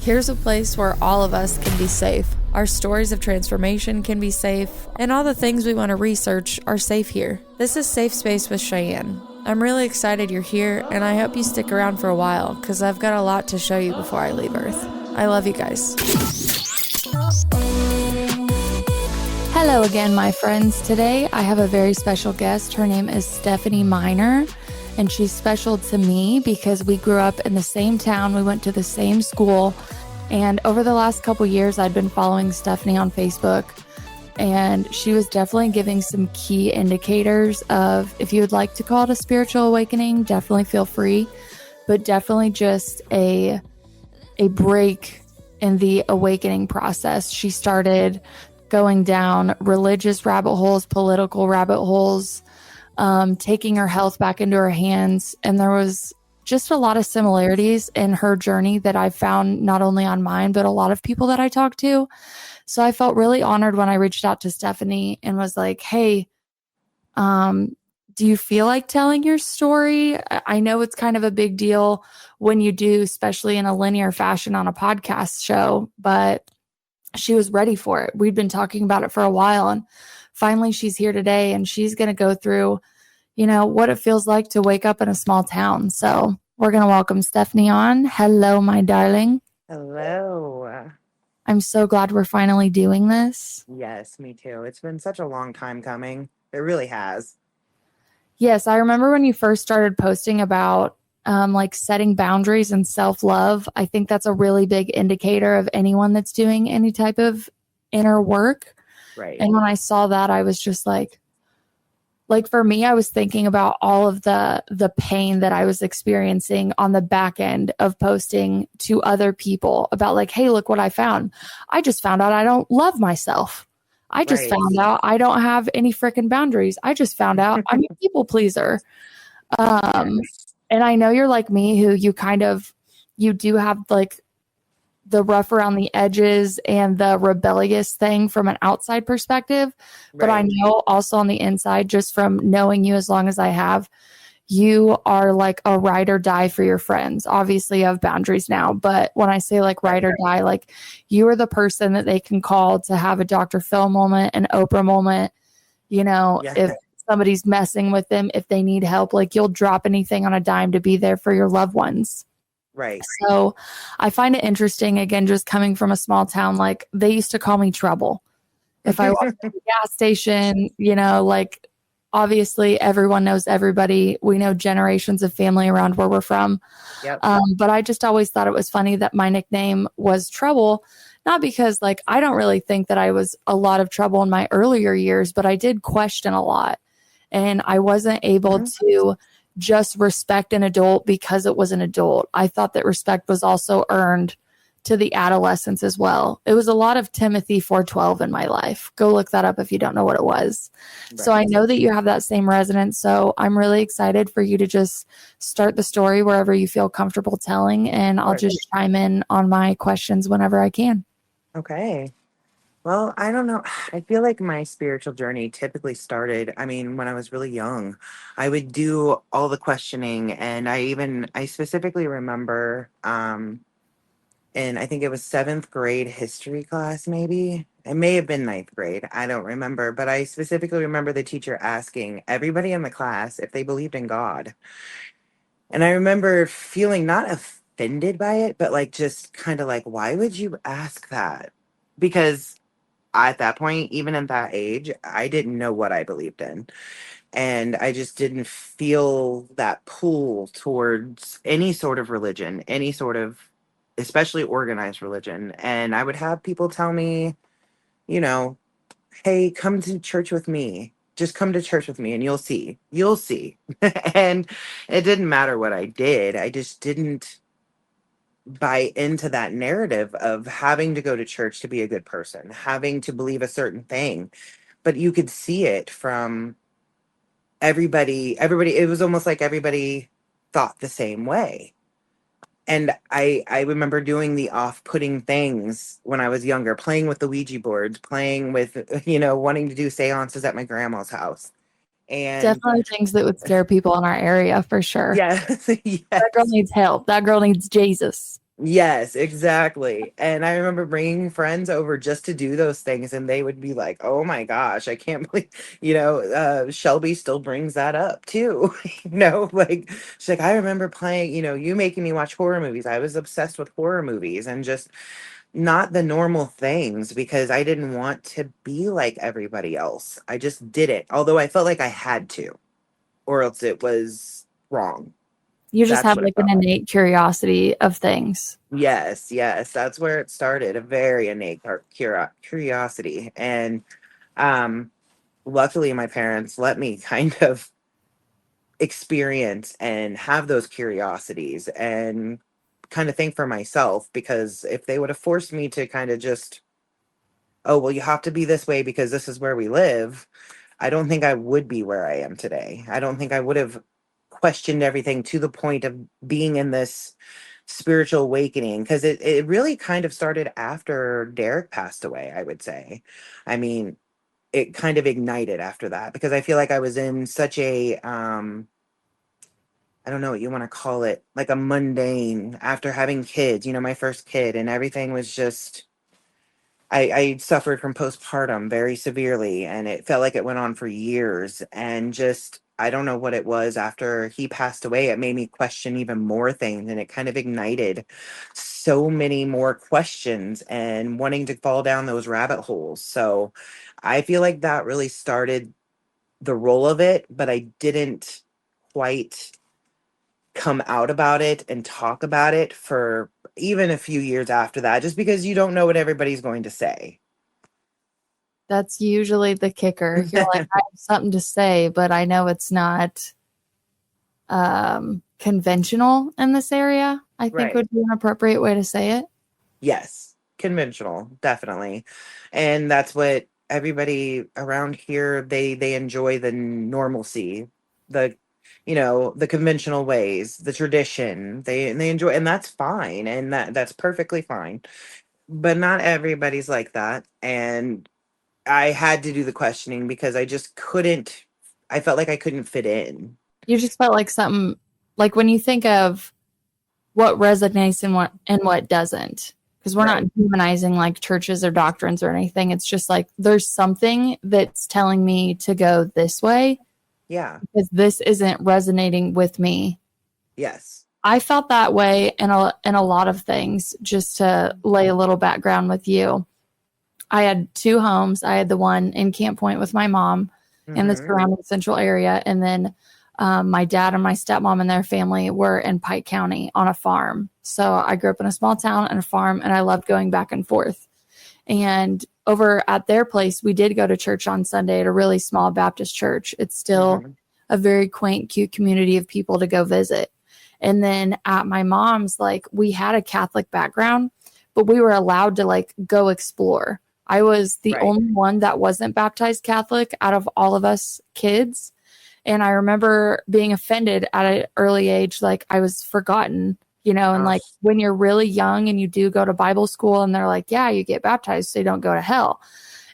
Here's a place where all of us can be safe. Our stories of transformation can be safe, and all the things we want to research are safe here. This is Safe Space with Cheyenne. I'm really excited you're here, and I hope you stick around for a while, because I've got a lot to show you before I leave Earth. I love you guys. Hello again, my friends. Today, I have a very special guest. Her name is Stephanie Miner, and she's special to me because we grew up in the same town. We went to the same school, and over the last couple years, I'd been following Stephanie on Facebook, and she was definitely giving some key indicators of, if you would like to call it a spiritual awakening, definitely feel free, but definitely just a break in the awakening process. She started going down religious rabbit holes, political rabbit holes, taking her health back into her hands. And there was just a lot of similarities in her journey that I found not only on mine, but a lot of people that I talked to. So I felt really honored when I reached out to Stephanie and was like, hey, do you feel like telling your story? I know it's kind of a big deal when you do, especially in a linear fashion on a podcast show, but she was ready for it. We'd been talking about it for a while, and finally she's here today, and she's going to go through, what it feels like to wake up in a small town. So we're going to welcome Stephanie on. Hello, my darling. Hello. I'm so glad we're finally doing this. Yes, me too. It's been such a long time coming. It really has. Yes, I remember when you first started posting about setting boundaries and self-love. I think that's a really big indicator of anyone that's doing any type of inner work. Right. And when I saw that, I was just like for me, I was thinking about all of the pain that I was experiencing on the back end of posting to other people about like, hey, look what I found. I just found out I don't love myself. I just found out I don't have any freaking boundaries. I just found out I'm a people pleaser. And I know you're like me, who you do have like the rough around the edges and the rebellious thing from an outside perspective. Right. But I know also on the inside, just from knowing you as long as I have, you are like a ride or die for your friends. Obviously you have boundaries now, but when I say like ride or die, like you are the person that they can call to have a Dr. Phil moment, an Oprah moment, if somebody's messing with them, if they need help, like you'll drop anything on a dime to be there for your loved ones. Right. So I find it interesting, again, just coming from a small town, like they used to call me trouble. If I walked to the gas station, like obviously everyone knows everybody. We know generations of family around where we're from. Yep. But I just always thought it was funny that my nickname was Trouble. Not because like, I don't really think that I was a lot of trouble in my earlier years, but I did question a lot. And I wasn't able to just respect an adult because it was an adult. I thought that respect was also earned to the adolescence as well. It was a lot of Timothy 4:12 in my life. Go look that up if you don't know what it was. Right. So I know that you have that same resonance. So I'm really excited for you to just start the story wherever you feel comfortable telling. And I'll just chime in on my questions whenever I can. Okay. Well, I don't know. I feel like my spiritual journey typically started, when I was really young. I would do all the questioning, and I specifically remember, in I think it was 7th grade history class, maybe. It may have been 9th grade. I don't remember, but I specifically remember the teacher asking everybody in the class if they believed in God. And I remember feeling not offended by it, but like just kind of like, why would you ask that? Because at that point, even at that age, I didn't know what I believed in. And I just didn't feel that pull towards any sort of religion, any sort of, especially organized religion. And I would have people tell me, hey, come to church with me. Just come to church with me and you'll see. You'll see. And it didn't matter what I did. I just didn't buy into that narrative of having to go to church to be a good person, having to believe a certain thing. But you could see it from everybody, it was almost like everybody thought the same way. And I remember doing the off-putting things when I was younger, playing with the Ouija boards, playing with, wanting to do seances at my grandma's house. And definitely things that would scare people in our area for sure. Yes. That girl needs help. That girl needs Jesus. Yes, exactly. And I remember bringing friends over just to do those things, and they would be like, "Oh my gosh, I can't believe," Shelby still brings that up too. Like she's like, "I remember playing, you making me watch horror movies. I was obsessed with horror movies and just not the normal things because I didn't want to be like everybody else. I just did it, although I felt like I had to, or else it was wrong." You just That's have what it like an felt like. innate curiosity of things. Yes, yes, that's where it started. A very innate curiosity, and um, luckily, my parents let me kind of experience and have those curiosities and kind of think for myself. Because if they would have forced me to kind of just, oh, well, you have to be this way because this is where we live, I don't think I would be where I am today. I don't think I would have questioned everything to the point of being in this spiritual awakening because it really kind of started after Derek passed away, I would say. I mean, it kind of ignited after that because I feel like I was in such a I don't know what you want to call it, like a mundane after having kids, my first kid, and everything was just I suffered from postpartum very severely, and it felt like it went on for years. And just, I don't know what it was after he passed away. It made me question even more things, and it kind of ignited so many more questions and wanting to fall down those rabbit holes. So I feel like that really started the role of it, but I didn't quite come out about it and talk about it for even a few years after that, just because you don't know what everybody's going to say. That's usually the kicker. You're like, I have something to say, but I know it's not conventional in this area, I think Right. would be an appropriate way to say it. Yes, conventional, definitely. And that's what everybody around here, they enjoy the normalcy, the the conventional ways, the tradition. They enjoy, and that's fine, and that's perfectly fine. But not everybody's like that. And I had to do the questioning because I just couldn't I felt like I couldn't fit in. You just felt like something, like when you think of what resonates and what doesn't, because we're not Right. humanizing like churches or doctrines or anything. It's just like there's something that's telling me to go this way Yeah. because this isn't resonating with me. Yes. I felt that way in a lot of things. Just to lay a little background with you, I had two homes. I had the one in Camp Point with my mom in the Mhm. surrounding central area. And then my dad and my stepmom and their family were in Pike County on a farm. So I grew up in a small town and a farm, and I loved going back and forth. And over at their place, we did go to church on Sunday at a really small Baptist church. It's still Mhm. a very quaint, cute community of people to go visit. And then at my mom's, like, we had a Catholic background, but we were allowed to like go explore. I was the Right. only one that wasn't baptized Catholic out of all of us kids. And I remember being offended at an early age, like I was forgotten, and Oh. like when you're really young and you do go to Bible school and they're like, yeah, you get baptized so you don't go to hell.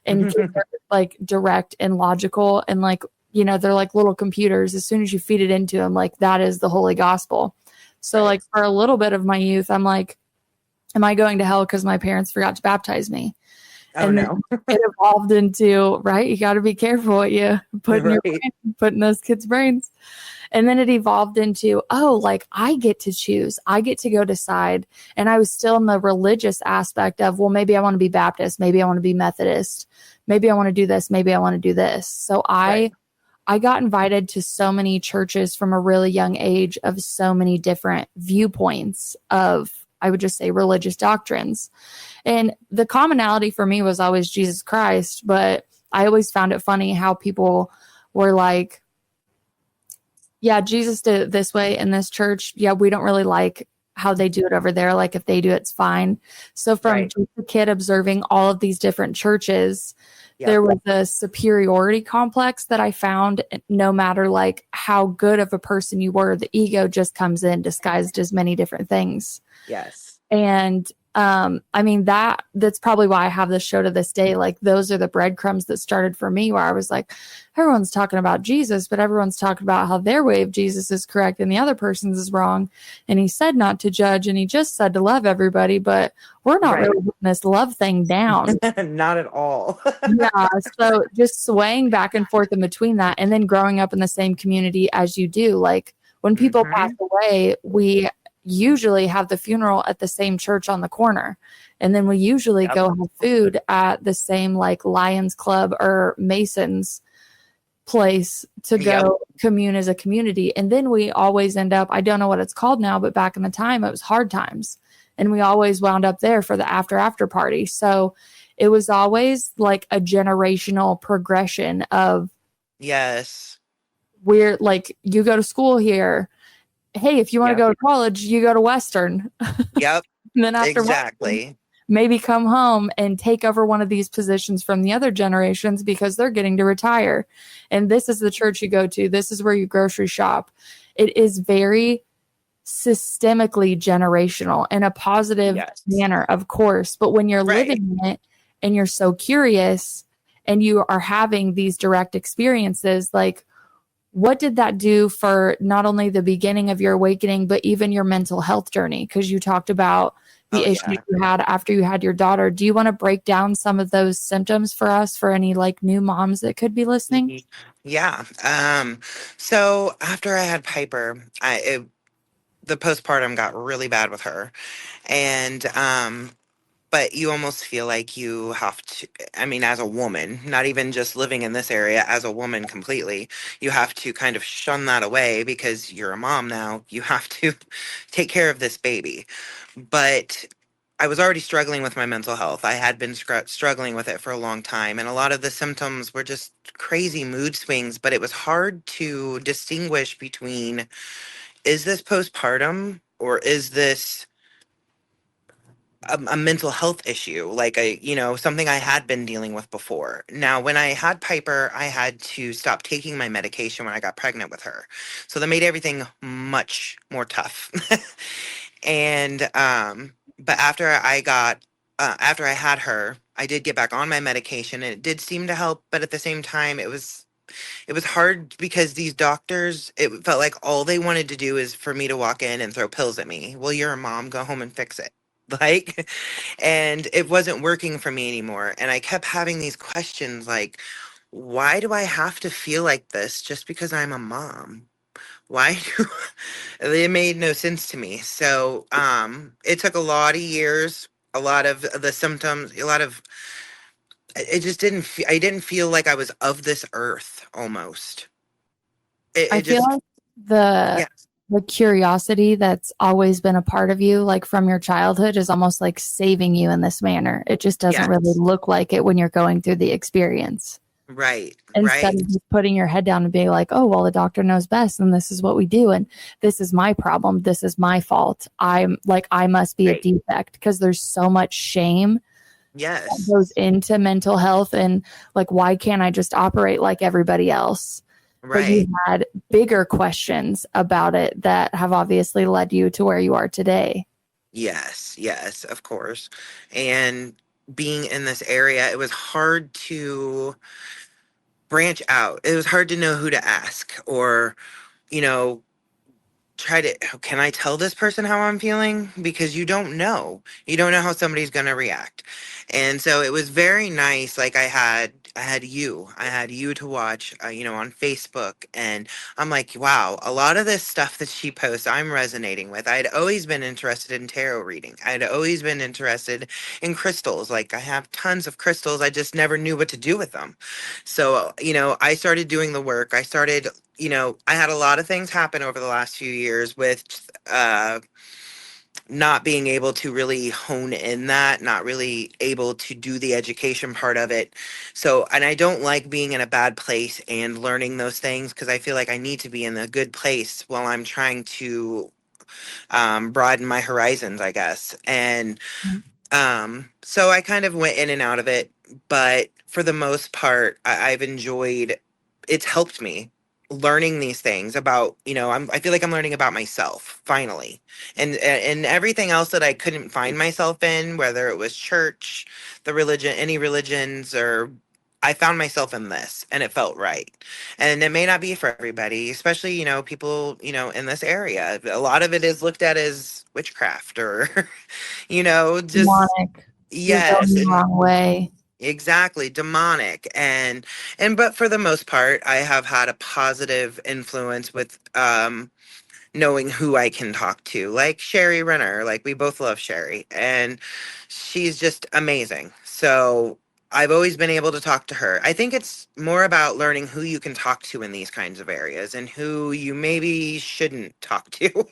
And kids are like direct and logical and like, they're like little computers. As soon as you feed it into them, like that is the holy gospel. So Right. like for a little bit of my youth, I'm like, am I going to hell because my parents forgot to baptize me? Oh And then no. it evolved into, right, you got to be careful what you put in your Right. brain, put in those kids' brains. And then it evolved into, oh, like I get to choose, I get to go decide. And I was still in the religious aspect of, well, maybe I want to be Baptist, maybe I want to be Methodist, maybe I want to do this, maybe I want to do this. So Right. I got invited to so many churches from a really young age of so many different viewpoints of, I would just say, religious doctrines. And the commonality for me was always Jesus Christ, but I always found it funny how people were like, yeah, Jesus did it this way in this church. Yeah, we don't really like how they do it over there. Like if they do it's fine. So from Right. just a kid observing all of these different churches, Yep. there was a superiority complex that I found no matter like how good of a person you were, the ego just comes in disguised as many different things. Yes. And I mean, that's probably why I have this show to this day. Like, those are the breadcrumbs that started for me, where I was like, everyone's talking about Jesus, but everyone's talking about how their way of Jesus is correct and the other person's is wrong. And he said not to judge, and he just said to love everybody, but we're not Right. really putting this love thing down. Not at all. Yeah. So just swaying back and forth in between that, and then growing up in the same community as you do. Like, when people pass Hmm. away, we usually have the funeral at the same church on the corner. And then we usually Yep. go have food at the same, like, Lions Club or Masons place to Yep. go commune as a community. And then we always end up, I don't know what it's called now, but back in the time it was Hard Times. And we always wound up there for the after party. So it was always like a generational progression of, Yes. we're like, you go to school here. Hey, if you want to Yep. go to college, you go to Western. Yep. And then after Western, Exactly. maybe come home and take over one of these positions from the other generations because they're getting to retire. And this is the church you go to. This is where you grocery shop. It is very systemically generational in a positive Yes. manner, of course. But when you're Right. living in it and you're so curious and you are having these direct experiences, like, what did that do for not only the beginning of your awakening, but even your mental health journey? Because you talked about the Oh issues yeah. you had after you had your daughter. Do you want to break down some of those symptoms for us, for any like new moms that could be listening? Yeah. So after I had Piper, the postpartum got really bad with her. And but you almost feel like you have to, I mean, as a woman, not even just living in this area, as a woman completely, you have to kind of shun that away because you're a mom now. You have to take care of this baby. But I was already struggling with my mental health. I had been struggling with it for a long time. And a lot of the symptoms were just crazy mood swings, but it was hard to distinguish between, is this postpartum or is this a mental health issue, like something I had been dealing with before. Now, when I had Piper, I had to stop taking my medication when I got pregnant with her. So that made everything much more tough. And but after I had her, I did get back on my medication and it did seem to help, but at the same time it was hard because these doctors, it felt like all they wanted to do is for me to walk in and throw pills at me. Well, you're a mom, go home and fix it. Like, and it wasn't working for me anymore. And I kept having these questions like, why do I have to feel like this just because I'm a mom? Why do it made no sense to me. So, it took a lot of years, a lot of the symptoms, a lot of it just I didn't feel like I was of this earth almost. I It feel just like the yeah, the curiosity that's always been a part of you, like from your childhood, is almost like saving you in this manner. It just doesn't really yes. look like it when you're going through the experience. Right, Instead right. of just putting your head down and being like, oh, well, the doctor knows best and this is what we do. And this is my problem. This is my fault. I'm like, I must be a Right. defect, because there's so much shame that Yes. goes into mental health. And like, why can't I just operate like everybody else? But you Right. had bigger questions about it that have obviously led you to where you are today. Yes, yes, of course. And being in this area, it was hard to branch out. It was hard to know who to ask or, you know, try to, can I tell this person how I'm feeling? Because you don't know how somebody's going to react. And so it was very nice. Like I had you to watch, on Facebook. And I'm like, wow, a lot of this stuff that she posts, I'm resonating with. I'd always been interested in tarot reading. I'd always been interested in crystals. Like I have tons of crystals. I just never knew what to do with them. So, I started doing the work. I had a lot of things happen over the last few years with not being able to really hone in that, not really able to do the education part of it. So, and I don't like being in a bad place and learning those things because I feel like I need to be in a good place while I'm trying to broaden my horizons, I guess. And so I kind of went in and out of it, but for the most part, I've enjoyed. It's helped me. learning these things about, I feel like I'm learning about myself finally. And everything else that I couldn't find myself in, whether it was church, the religion, any religions, or I found myself in this and it felt right. And it may not be for everybody, especially, people, in this area. A lot of it is looked at as witchcraft or, just Demonic. You're going yes. the And wrong way. exactly, demonic. And but for the most part, I have had a positive influence with knowing who I can talk to, like Sherry Renner. Like we both love Sherry, and she's just amazing. So I've always been able to talk to her. I think it's more about learning who you can talk to in these kinds of areas and who you maybe shouldn't talk to.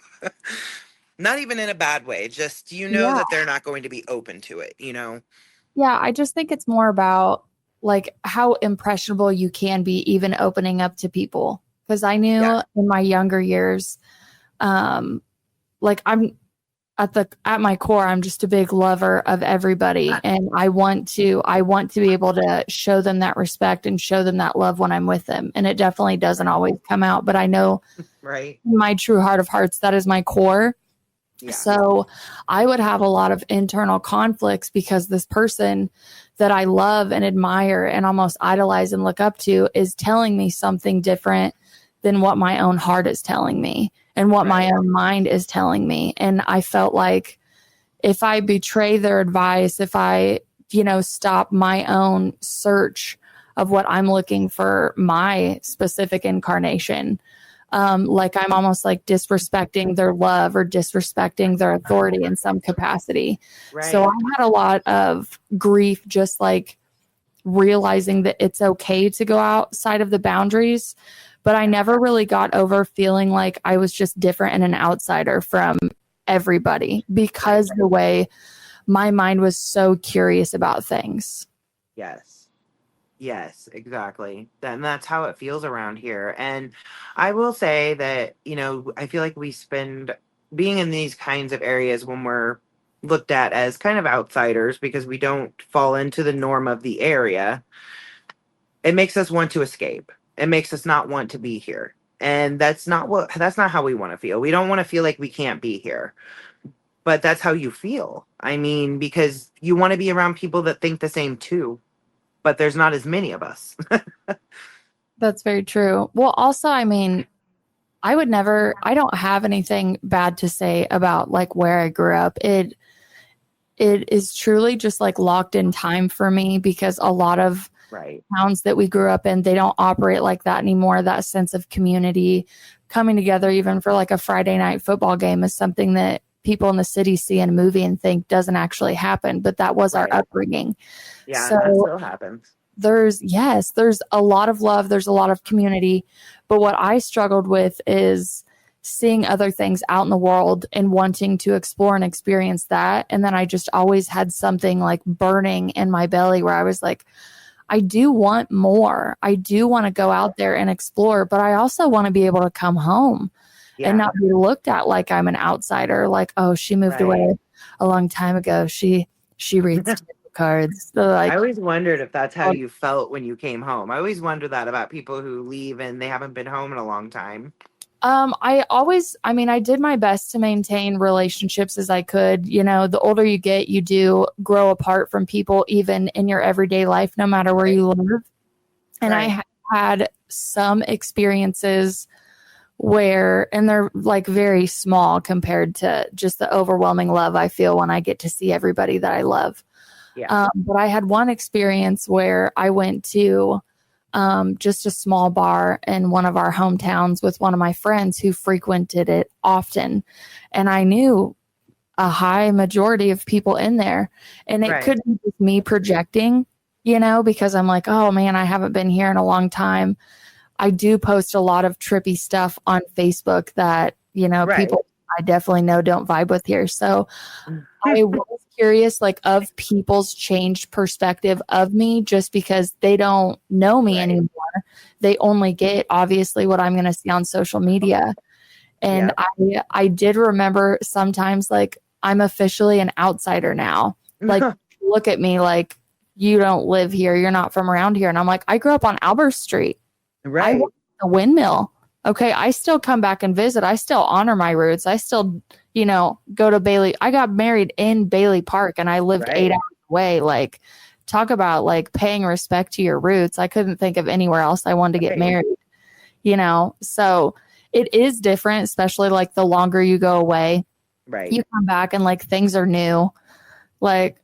Not even in a bad way, just Yeah. that they're not going to be open to it. Yeah, I just think it's more about like how impressionable you can be even opening up to people. Because I Yeah. knew in my younger years, like I'm at my core, I'm just a big lover of everybody. And I want to be able to show them that respect and show them that love when I'm with them. And it definitely doesn't Right. always come out, but I know Right. in my true heart of hearts, that is my core. Yeah. So I would have a lot of internal conflicts because this person that I love and admire and almost idolize and look up to is telling me something different than what my own heart is telling me and what my Right. own mind is telling me. And I felt like if I betray their advice, if I, stop my own search of what I'm looking for my specific incarnation, like I'm almost like disrespecting their love or disrespecting their authority in some capacity. So I Right. had a lot of grief just like realizing that it's okay to go outside of the boundaries, but I never really got over feeling like I was just different and an outsider from everybody Right. because the way my mind was so curious about things. Yes. Yes, exactly. And that's how it feels around here. And I will say that, I feel like we spend being in these kinds of areas when we're looked at as kind of outsiders because we don't fall into the norm of the area. It makes us want to escape. It makes us not want to be here. And that's not how we want to feel. We don't want to feel like we can't be here. But that's how you feel. I mean, because you want to be around people that think the same too, but there's not as many of us. That's very true. Well, also, I mean, I don't have anything bad to say about like where I grew up. It is truly just like locked in time for me because a lot of Right. towns that we grew up in, they don't operate like that anymore. That sense of community coming together, even for like a Friday night football game, is something that people in the city see in a movie and think doesn't actually happen. But that was our Right. upbringing. Yeah, and that So still happens. there's a lot of love, there's a lot of community. But what I struggled with is seeing other things out in the world and wanting to explore and experience that. And then I just always had something like burning in my belly where I was like, I do want more. I do want to go out there and explore, but I also want to be able to come home and Yeah. not be looked at like I'm an outsider, like, oh, she moved Right. away a long time ago. She reads tarot cards. So like, I always wondered if that's how you felt when you came home. I always wonder that about people who leave and they haven't been home in a long time. I did my best to maintain relationships as I could. You know, the older you get, you do grow apart from people, even in your everyday life, no matter where Right. you live. And Right. had some experiences and they're like very small compared to just the overwhelming love I feel when I get to see everybody that I love. Yeah. But I had one experience where I went to just a small bar in one of our hometowns with one of my friends who frequented it often. And I knew a high majority of people in there. And it Right. could be just me projecting, because I'm like, oh man, I haven't been here in a long time. I do post a lot of trippy stuff on Facebook that, Right. people I definitely know don't vibe with here. So I was curious, like, of people's changed perspective of me just because they don't know me Right. anymore. They only get, obviously, what I'm going to see on social media. And Yeah. I did remember sometimes, like, I'm officially an outsider now. Like, look at me like, you don't live here. You're not from around here. And I'm like, I grew up on Albert Street. I Right. worked at the windmill. Okay, I still come back and visit. I still honor my roots. I still, go to Bailey. I got married in Bailey Park and I lived 8 hours Right. away. Like, talk about like paying respect to your roots. I couldn't think of anywhere else I wanted to get Right. married, So it is different, especially like the longer you go away. Right. You come back and like things are new. Like,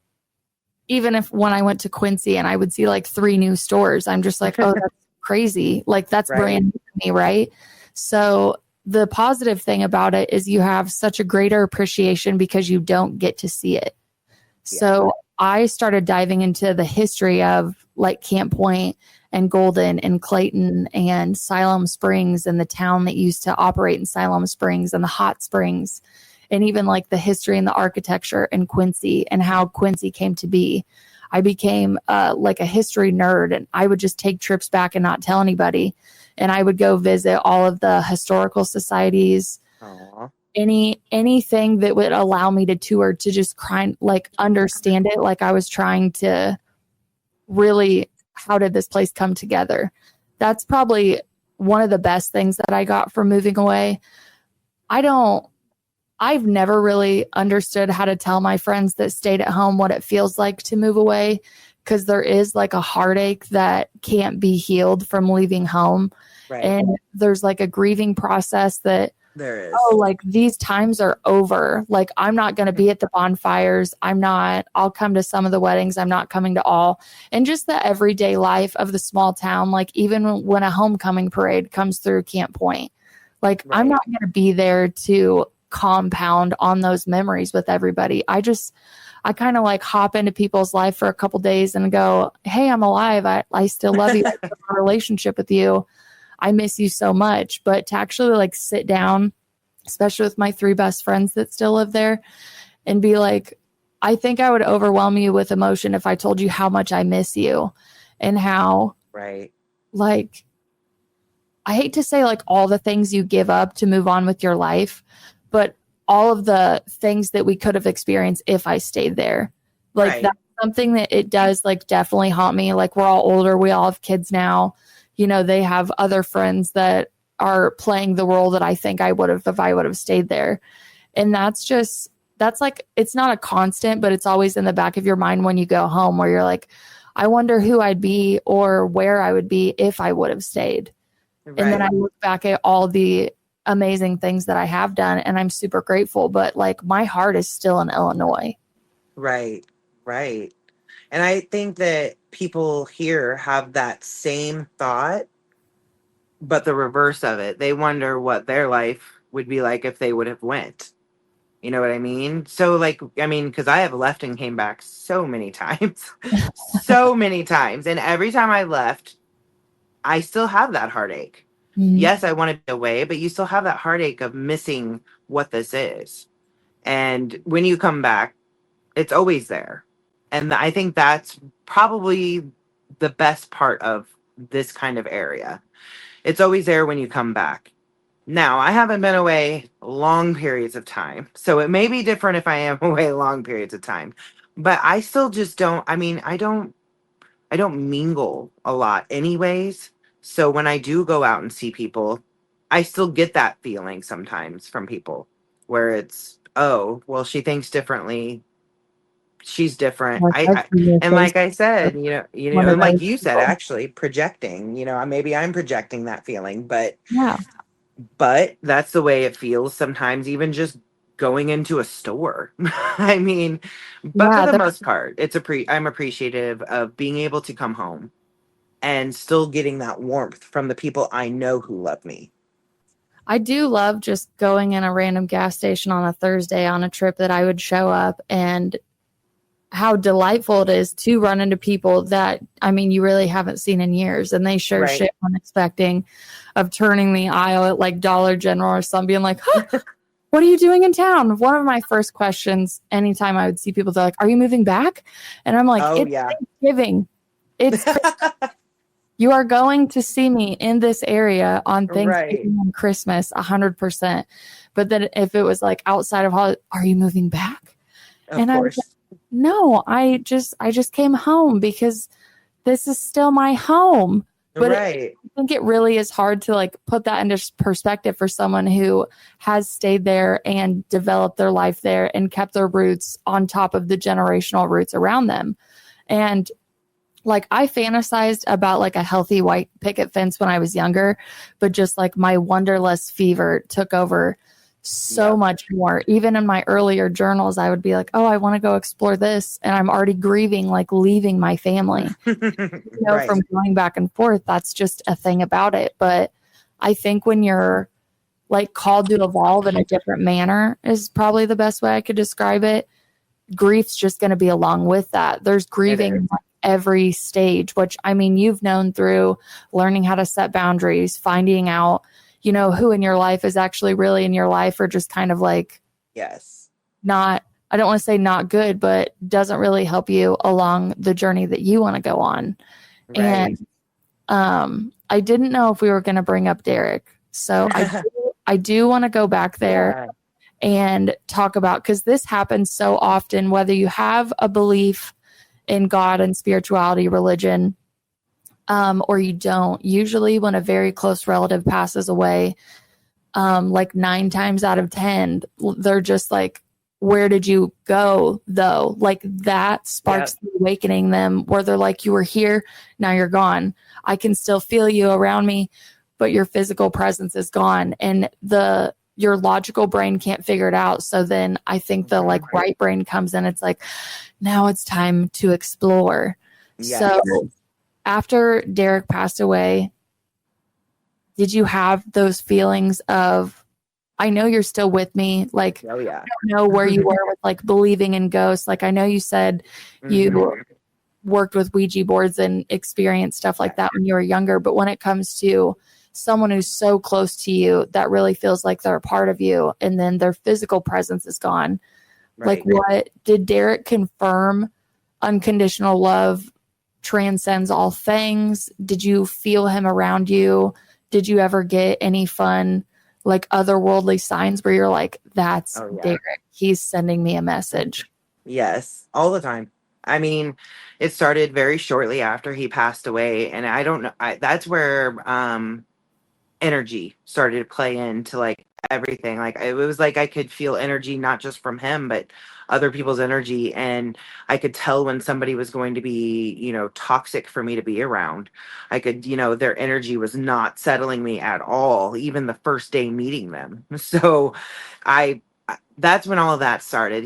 even if when I went to Quincy and I would see like 3 new stores, I'm just like, oh, that's crazy. Like that's Right. brand new to me, right? So the positive thing about it is you have such a greater appreciation because you don't get to see it. Yeah. So I started diving into the history of like Camp Point and Golden and Clayton and Siloam Springs and the town that used to operate in Siloam Springs and the hot springs and even like the history and the architecture in Quincy and how Quincy came to be. I became like a history nerd and I would just take trips back and not tell anybody. And I would go visit all of the historical societies, Aw. anything that would allow me to tour to just like understand it. Like I was trying to really, how did this place come together? That's probably one of the best things that I got from moving away. I've never really understood how to tell my friends that stayed at home what it feels like to move away, because there is like a heartache that can't be healed from leaving home. Right. And there's like a grieving process that, There oh, is. like these times are over. Like I'm not going to be at the bonfires. I'll come to some of the weddings. I'm not coming to all. And just the everyday life of the small town, like even when a homecoming parade comes through Camp Point, like I'm Right. not going to be there to compound on those memories with everybody. I kind of like hop into people's life for a couple days and go, hey, I'm alive. I still love you. I have a relationship with you. I miss you so much. But to actually like sit down, especially with my 3 best friends that still live there, and be like, I think I would overwhelm you with emotion if I told you how much I miss you and how, Right. like, I hate to say like all the things you give up to move on with your life, but all of the things that we could have experienced if I stayed there. Like Right. that's something that it does like definitely haunt me. Like we're all older, we all have kids now. They have other friends that are playing the role that I think I would have if I would have stayed there. And that's like, it's not a constant, but it's always in the back of your mind when you go home where you're like, I wonder who I'd be or where I would be if I would have stayed. And then I Right. look back at all the amazing things that I have done and I'm super grateful, but like my heart is still in Illinois. Right. Right. And I think that people here have that same thought, but the reverse of it. They wonder what their life would be like if they would have went. You know what I mean? So like, I mean, because I have left and came back so many times, so many times. And every time I left, I still have that heartache. Mhm. Yes, I want to be away, but you still have that heartache of missing what this is. And when you come back, it's always there. And I think that's probably the best part of this kind of area. It's always there when you come back. Now, I haven't been away long periods of time, so it may be different if I am away long periods of time. But I still just don't, I mean, I don't mingle a lot anyways. So when I do go out and see people, I still get that feeling sometimes from people where it's, oh, well, she thinks differently. She's different. Like I've seen your And face like I with said, one of and those like you said, people. actually projecting, maybe I'm projecting that feeling, Yeah. but that's the way it feels sometimes, even just going into a store. I mean, but for Yeah. the most part, I'm appreciative of being able to come home and still getting that warmth from the people I know who love me. I do love just going in a random gas station on a Thursday on a trip that I would show up and how delightful it is to run into people that, I mean, you really haven't seen in years. And they share Right. shit unexpecting of turning the aisle at like Dollar General or something, being like, huh, what are you doing in town? One of my first questions, anytime I would see people, they're like, are you moving back? And I'm like, Oh it's yeah. Thanksgiving. It's You are going to see me in this area on Right. Thanksgiving and Christmas, 100%. But then if it was like outside of holiday, are you moving back? Of And I was like, course. no, I just came home because this is still my home. But Right. I think it really is hard to like put that into perspective for someone who has stayed there and developed their life there and kept their roots on top of the generational roots around them. And like I fantasized about like a healthy white picket fence when I was younger, but just like my wanderlust fever took over so Yep. much more. Even in my earlier journals, I would be like, oh, I want to go explore this. And I'm already grieving, like leaving my family, Right. from going back and forth. That's just a thing about it. But I think when you're like called to evolve in a different manner is probably the best way I could describe it. Grief's just going to be along with that. There's It grieving is. at every stage, which I mean, you've known through learning how to set boundaries, finding out, who in your life is actually really in your life or just kind of like Yes. not, I don't want to say not good, but doesn't really help you along the journey that you want to go on. Right. And I didn't know if we were going to bring up Derek. So I do want to go back there Yeah. and talk about, because this happens so often, whether you have a belief in God and spirituality, religion, or you don't. Usually, when a very close relative passes away, like 9 times out of 10, they're just like, where did you go though? Like that sparks Yep. the awakening them where they're like, you were here, now you're gone. I can still feel you around me, but your physical presence is gone. And your logical brain can't figure it out. So then I think the like right brain comes in. It's like, now it's time to explore. So Yes. after Derek passed away, did you have those feelings of, I know you're still with me, like Oh yeah. know where you were with like believing in ghosts? Like I know you said you Mhm. worked with Ouija boards and experienced stuff like Yeah. that when you were younger, but when it comes to someone who's so close to you that really feels like they're a part of you and then their physical presence is gone, like Right. what did Derek confirm? Unconditional love transcends all things. Did you feel him around you? Did you ever get any fun, like otherworldly signs where you're like, that's Oh yeah. Derek, he's sending me a message? Yes. All the time. I mean, it started very shortly after he passed away, and I don't know. That's where energy started to play into like everything. Like it was like I could feel energy not just from him, but other people's energy, and I could tell when somebody was going to be, toxic for me to be around. I could, their energy was not settling me at all, even the first day meeting them. So, I that's when all of that started.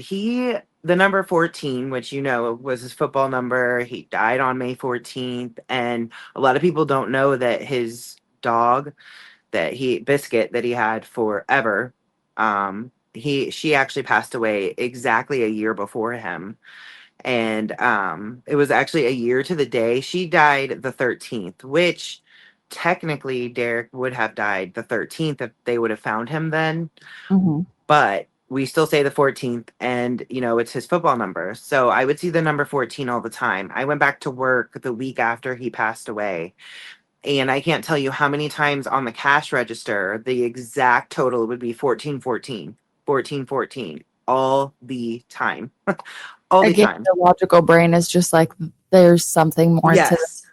The number 14, which was his football number, he died on May 14th, and a lot of people don't know that his dog Biscuit that he had forever. She actually passed away exactly a year before him. And it was actually a year to the day. She died the 13th, which technically Derek would have died the 13th if they would have found him then. Mm-hmm. But we still say the 14th, and it's his football number. So I would see the number 14 all the time. I went back to work the week after he passed away, and I can't tell you how many times on the cash register the exact total would be 1414, 1414, all the time. All the Again, time. the logical brain is just like, there's something more to this.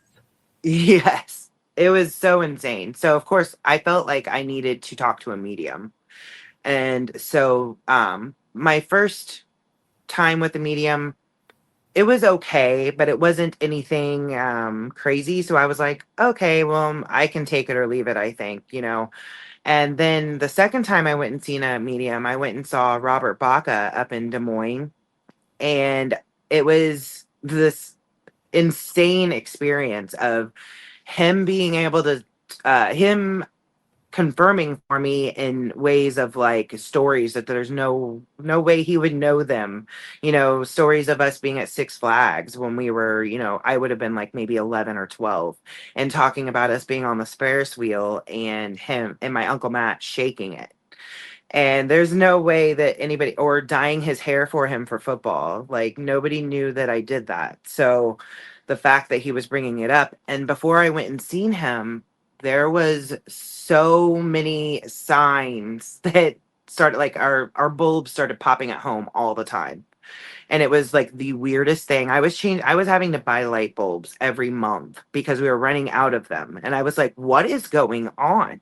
Yes. Yes. It was so insane. So of course I felt like I needed to talk to a medium. And so my first time with the medium, it was okay, but it wasn't anything crazy. So I was like, okay, well, I can take it or leave it, I think. And then the second time I went and seen a medium, I went and saw Robert Baca up in Des Moines. And it was this insane experience of him being able to, him confirming for me in ways of like stories that there's no way he would know them. Stories of us being at Six Flags when we were, I would have been like maybe 11 or 12, and talking about us being on the Ferris wheel and him and my uncle Matt shaking it. And there's no way that anybody, or dyeing his hair for him for football, like nobody knew that I did that. So the fact that he was bringing it up, and before I went and seen him, there was so many signs that started, like our bulbs started popping at home all the time. And it was like the weirdest thing. I was having to buy light bulbs every month because we were running out of them. And I was like, what is going on?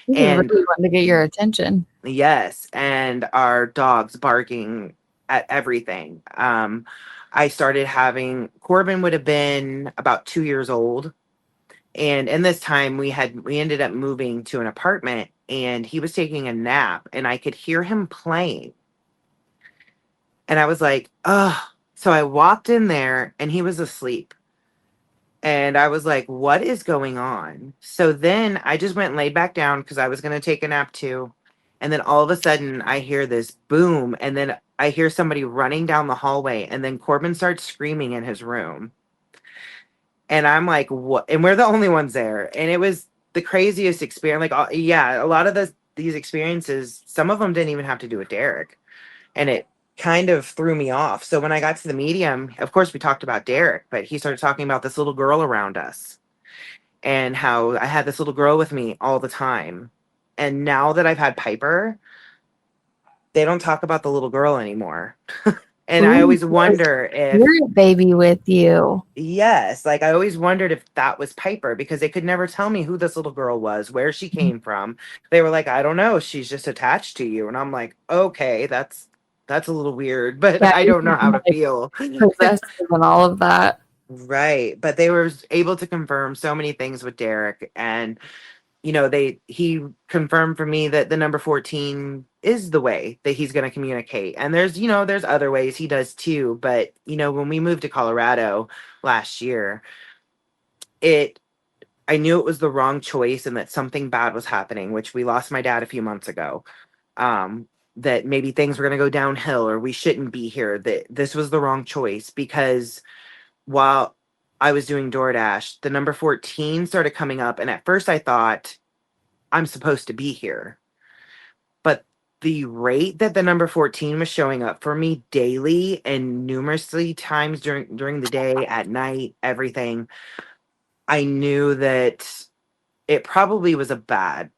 He And really wanted to get your attention. yes, and our dogs barking at everything. I started having Corbin would have been about 2 years old. And in this time we ended up moving to an apartment and he was taking a nap and I could hear him playing. And I was like, oh, so I walked in there and he was asleep. And I was like, what is going on? So then I just went and laid back down because I was going to take a nap too. And then all of a sudden I hear this boom. And then I hear somebody running down the hallway. And then Corbin starts screaming in his room. And I'm like, what? And we're the only ones there. And it was the craziest experience. Like, yeah, a lot of these experiences, some of them didn't even have to do with Derek. And it kind of threw me off. So when I got to the medium, of course, we talked about Derek, but he started talking about this little girl around us and how I had this little girl with me all the time. And now that I've had Piper, they don't talk about the little girl anymore. And I Ooh, always wonder if, spirit baby with you. yes, like I always wondered if that was Piper because they could never tell me who this little girl was, where she came from. They were like, I don't know, she's just attached to you. And I'm like, okay, that's a little weird, but Yeah, I you don't know can how to like feel. possessive and all of that. Right. But they were able to confirm so many things with Derek. And, he confirmed for me that the number 14 is the way that he's going to communicate. And there's other ways he does too. But, when we moved to Colorado last year, I knew it was the wrong choice and that something bad was happening, which we lost my dad a few months ago. Um, that maybe things were going to go downhill or we shouldn't be here, that this was the wrong choice because while I was doing DoorDash, the number 14 started coming up. And at first I thought, I'm supposed to be here. But the rate that the number 14 was showing up for me daily and numerously times during the day, at night, everything, I knew that it probably was a bad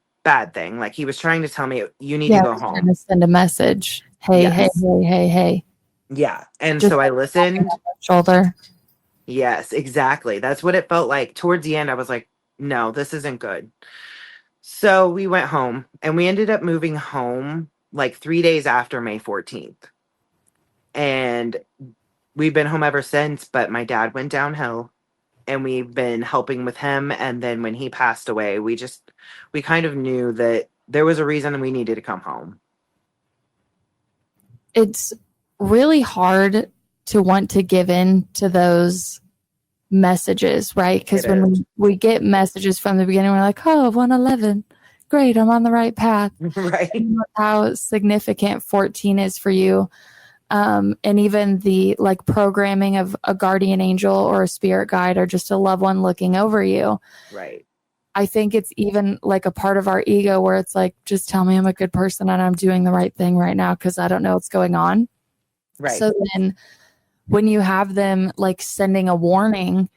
thing. Like he was trying to tell me, you need to Yeah, go he's trying to home. send a message. Hey, hey, Yes. hey, hey, hey. Yeah. And Just so I like tapping listened. on the shoulder. Yes, exactly. That's what it felt like. Towards the end, I was like, no, this isn't good. So we went home and we ended up moving home like 3 days after May 14th. And we've been home ever since, but my dad went downhill and we've been helping with him. And then when he passed away, we kind of knew that there was a reason we needed to come home. It's really hard to want to give in to those messages, right? Because It is. when we get messages from the beginning, we're like, oh, 111. Great, I'm on the right path. Right. And how significant 14 is for you. And even the like programming of a guardian angel or a spirit guide or just a loved one looking over you. Right. I think it's even like a part of our ego where it's like, just tell me I'm a good person and I'm doing the right thing right now because I don't know what's going on. Right. So then when you have them like sending a warning,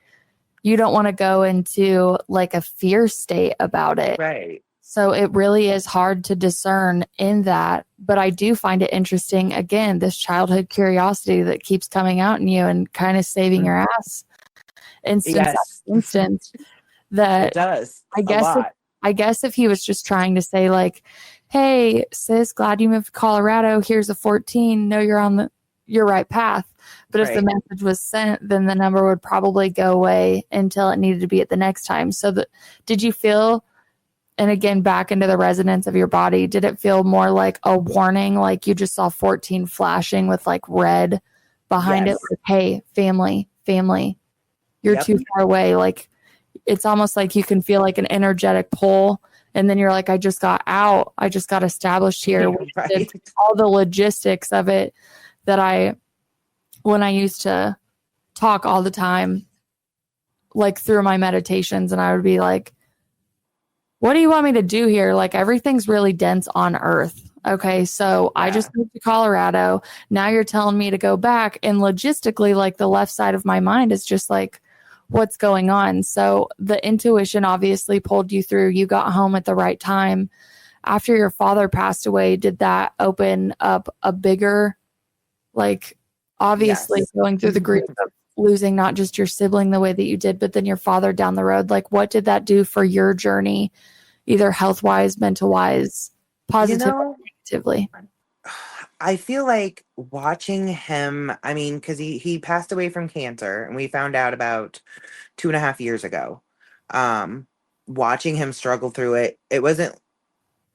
you don't want to go into like a fear state about it. Right. So it really is hard to discern in that. But I do find it interesting, again, this childhood curiosity that keeps coming out in you and kind of saving your ass instance Yes. after instance. That It does. I guess if he was just trying to say like, hey, sis, glad you moved to Colorado. Here's a 14. No, you're on your right path. But if the Right. message was sent, then the number would probably go away until it needed to be at the next time. So did you feel, and again, back into the resonance of your body, did it feel more like a warning? Like you just saw 14 flashing with like red behind Yes. it? Like, hey, family, you're Yep. too far away. Like it's almost like you can feel like an energetic pull. And then you're like, I just got out. I just got established here. We Right. did all the logistics of it that when I used to talk all the time, like through my meditations, and I would be like, what do you want me to do here? Like everything's really dense on earth. Okay. So I just moved to Colorado. Now you're telling me to go back. And logistically, like the left side of my mind is just like, what's going on? So the intuition obviously pulled you through. You got home at the right time. After your father passed away, did that open up a bigger Like, obviously Yes. going through the grief of losing not just your sibling the way that you did, but then your father down the road. Like, what did that do for your journey, either health wise, mental wise, You positively, know, negatively? I feel like watching him, I mean, because he passed away from cancer and we found out about 2.5 years ago. Um, Watching him struggle through it, it wasn't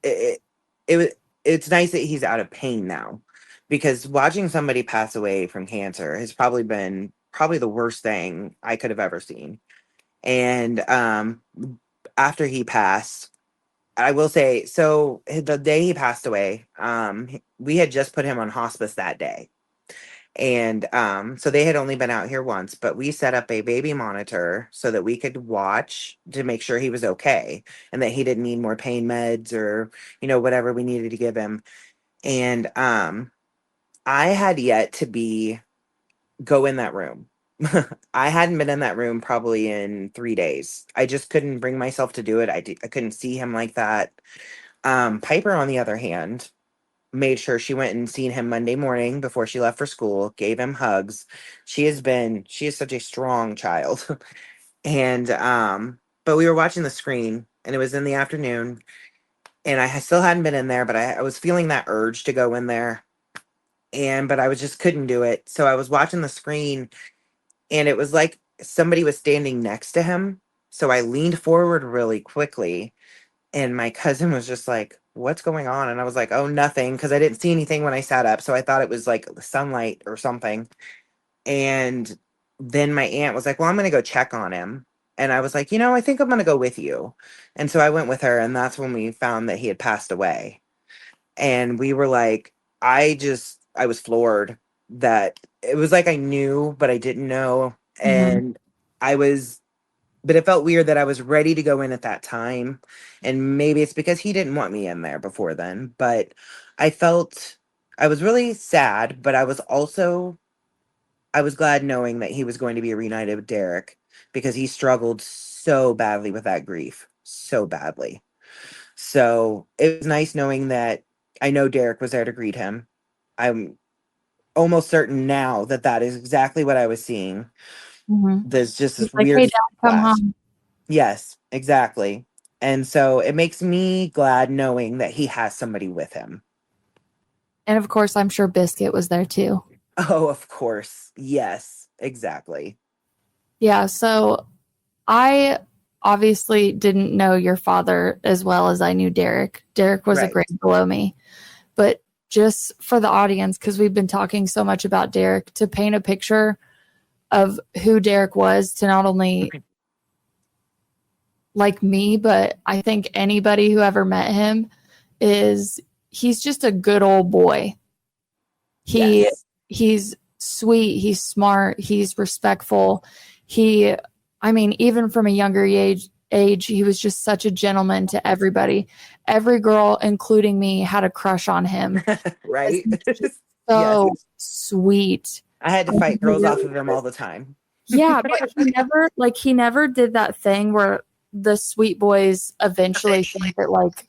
it, it was it's nice that he's out of pain now, because watching somebody pass away from cancer has probably been the worst thing I could have ever seen. And after he passed, I will say, so the day he passed away, we had just put him on hospice that day. And so they had only been out here once, but we set up a baby monitor so that we could watch to make sure he was okay and that he didn't need more pain meds or, whatever we needed to give him. And I had yet to be go in that room. I hadn't been in that room probably in 3 days. I just couldn't bring myself to do it. I couldn't see him like that. Piper, on the other hand, made sure she went and seen him Monday morning before she left for school, gave him hugs. She is such a strong child. And but we were watching the screen and it was in the afternoon and I still hadn't been in there, but I was feeling that urge to go in there. And but I was just couldn't do it. So I was watching the screen and it was like somebody was standing next to him. So I leaned forward really quickly and my cousin was just like, "What's going on?" And I was like, "Oh, nothing," because I didn't see anything when I sat up. So I thought it was like sunlight or something. And then my aunt was like, "Well, I'm going to go check on him." And I was like, "I think I'm going to go with you." And so I went with her. And that's when we found that he had passed away. And we were like, I was floored that it was like I knew, but I didn't know. Mm-hmm. And I was but it felt weird that I was ready to go in at that time. And maybe it's because he didn't want me in there before then. But I felt I was really sad, but I was glad knowing that he was going to be reunited with Derek because he struggled so badly with that grief. So badly. So it was nice knowing that I know Derek was there to greet him. I'm almost certain now that that is exactly what I was seeing. Mm-hmm. There's just He's this like, "Hey, weird Dad, come flash. home." Yes, exactly. And so it makes me glad knowing that he has somebody with him. And of course, I'm sure Biscuit was there too. Oh, of course. Yes, exactly. Yeah. So I obviously didn't know your father as well as I knew Derek. Derek was a Right. grade below me. But just for the audience, because we've been talking so much about Derek, to paint a picture of who Derek was to not only like me, but I think anybody who ever met him is he's just a good old boy. He Yes. he's sweet, he's smart, he's respectful. He I mean, even from a younger age, he was just such a gentleman to everybody. Every girl, including me, had a crush on him. Right. He's just Yes. so sweet. I had to I mean, fight he girls off really of him all the time. yeah, but he never did that thing where the sweet boys eventually think that like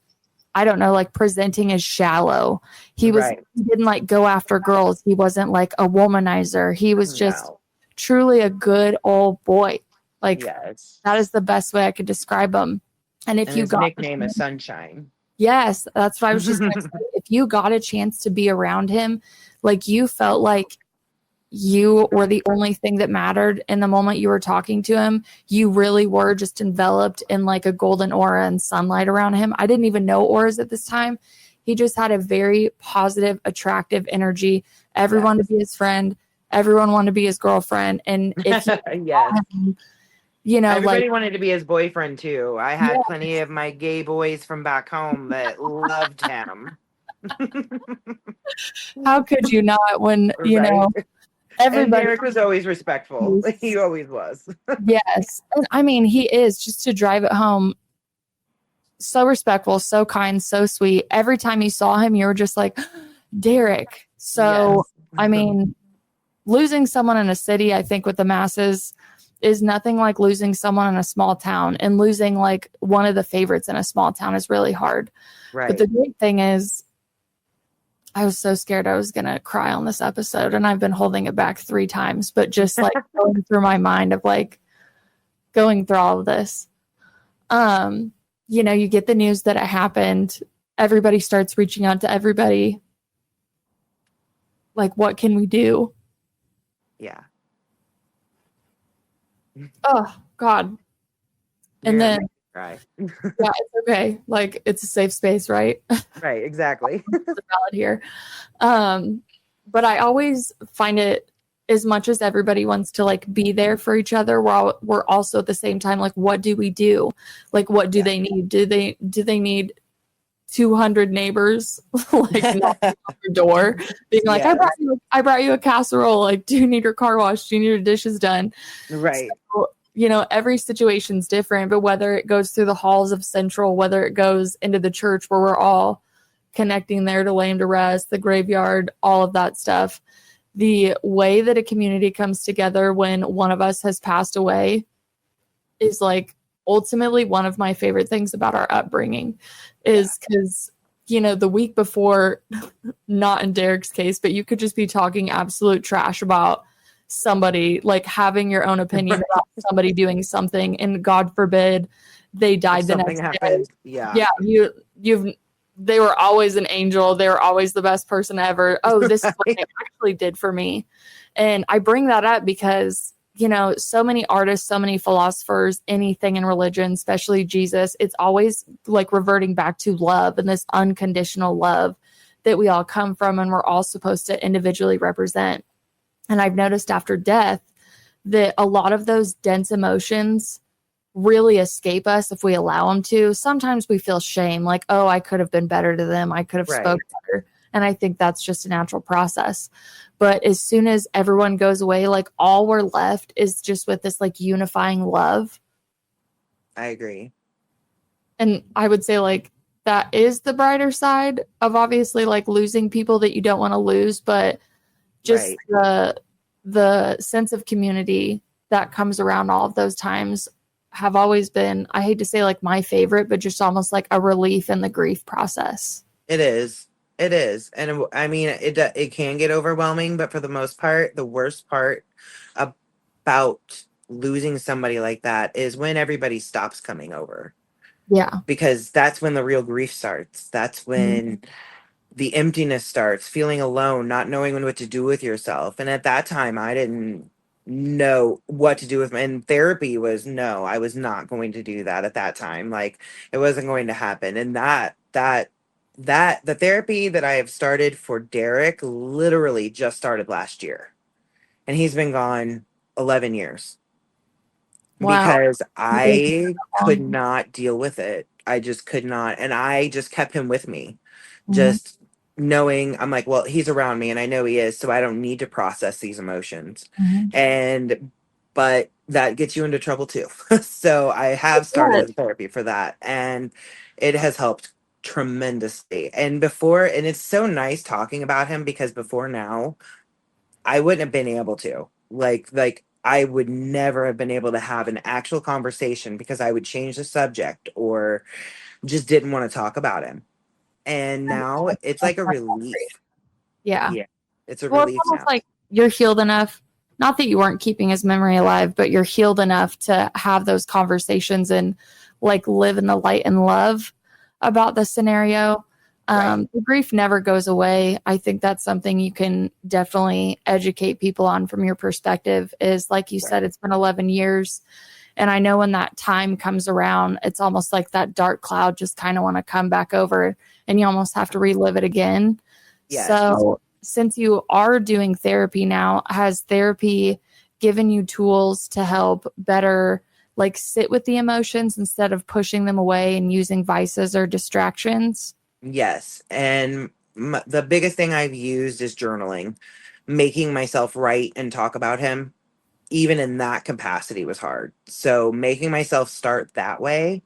I don't know, like presenting as shallow. Right. He didn't like go after girls. He wasn't like a womanizer. He was just No. truly a good old boy. Like Yes. that is the best way I could describe him. And if And you his got nickname is Sunshine. yes, that's what I was just going to say. If you got a chance to be around him, like you felt like you were the only thing that mattered in the moment you were talking to him. You really were just enveloped in like a golden aura and sunlight around him. I didn't even know auras at this time. He just had a very positive, attractive energy. Everyone to Yes. be his friend. Everyone wanted to be his girlfriend. And if you Yes. saw him, you know, like, Everybody wanted to be his boyfriend too. I had yeah, plenty of my gay boys from back home that loved him. how could you not when, you Right. know, And everybody Derek was always respectful. He always was. yes. And I mean, he is just to drive it home. So respectful, so kind, so sweet. Every time you saw him, you were just like, Derek. So, Yes. I mean, losing someone in a city, I think, with the masses is nothing like losing someone in a small town. And losing like one of the favorites in a small town is really hard. But Right. the great thing is, I was so scared I was gonna cry on this episode, and I've been holding it back 3 times, but just like going through my mind of like going through all of this. Um, you get the news that it happened. Everybody starts reaching out to everybody. Like, what can we do? Yeah. Oh, God. You're And gonna then, make me cry. yeah, it's okay. Like, it's a safe space, right? Right, exactly. Valid here. Um, but I always find it, as much as everybody wants to like be there for each other, we're also at the same time like, what do we do? Like, what do Yeah. they need? Do they need 200 neighbors like knocking on your door, being like, Yes. I brought you a casserole. Like, do you need your car washed? Do you need your dishes done? Right. So, every situation's different, but whether it goes through the halls of Central, whether it goes into the church where we're all connecting there to lay him to rest, the graveyard, all of that stuff. The way that a community comes together when one of us has passed away is like ultimately one of my favorite things about our upbringing is because the week before, not in Derek's case, but you could just be talking absolute trash about somebody, like having your own opinion about somebody doing something, and God forbid they If died the something next day. happened, yeah. Yeah, you've they were always an angel. They were always the best person ever. Oh, this is what they actually did for me. And I bring that up because, so many artists, so many philosophers, anything in religion, especially Jesus, it's always like reverting back to love and this unconditional love that we all come from and we're all supposed to individually represent. And I've noticed after death that a lot of those dense emotions really escape us if we allow them to. Sometimes we feel shame, like, oh, I could have been better to them. I could have spoke Right. better. And I think that's just a natural process. But as soon as everyone goes away, like all we're left is just with this like unifying love. I agree. And I would say like that is the brighter side of obviously like losing people that you don't want to lose, but just Right. the sense of community that comes around all of those times have always been, I hate to say like my favorite, but just almost like a relief in the grief process. It is. It is. And I mean, it can get overwhelming, but for the most part, the worst part about losing somebody like that is when everybody stops coming over. Yeah. Because that's when the real grief starts. That's Mhm. when the emptiness starts, feeling alone, not knowing what to do with yourself. And at that time, I didn't know what to do with my, and therapy was no, I was not going to do that at that time. Like it wasn't going to happen. And the therapy that I have started for Derek literally just started last year. And he's been gone 11 years Wow. because You've been I could long. not deal with it. I just could not. And I just kept him with me, Mhm. just knowing I'm like, well, he's around me and I know he is, so I don't need to process these emotions. Mhm. And, but that gets you into trouble too. So I have started Yes. the therapy for that and it has helped tremendously. And before, and it's so nice talking about him because before now, I wouldn't have been able to. Like I would never have been able to have an actual conversation because I would change the subject or just didn't want to talk about him. And now it's like a relief. Yeah. Yeah. It's a Well, it's relief almost now. like you're healed enough. Not that you weren't keeping his memory alive, but you're healed enough to have those conversations and like live in the light and love about the scenario. Right. The grief never goes away. I think that's something you can definitely educate people on from your perspective is like you Right. said, it's been 11 years. And I know when that time comes around, it's almost like that dark cloud just kind of want to come back over and you almost have to relive it again. Yes. So, since you are doing therapy now, has therapy given you tools to help better like sit with the emotions instead of pushing them away and using vices or distractions? Yes. And the biggest thing I've used is journaling, making myself write and talk about him. Even in that capacity was hard. So making myself start that way,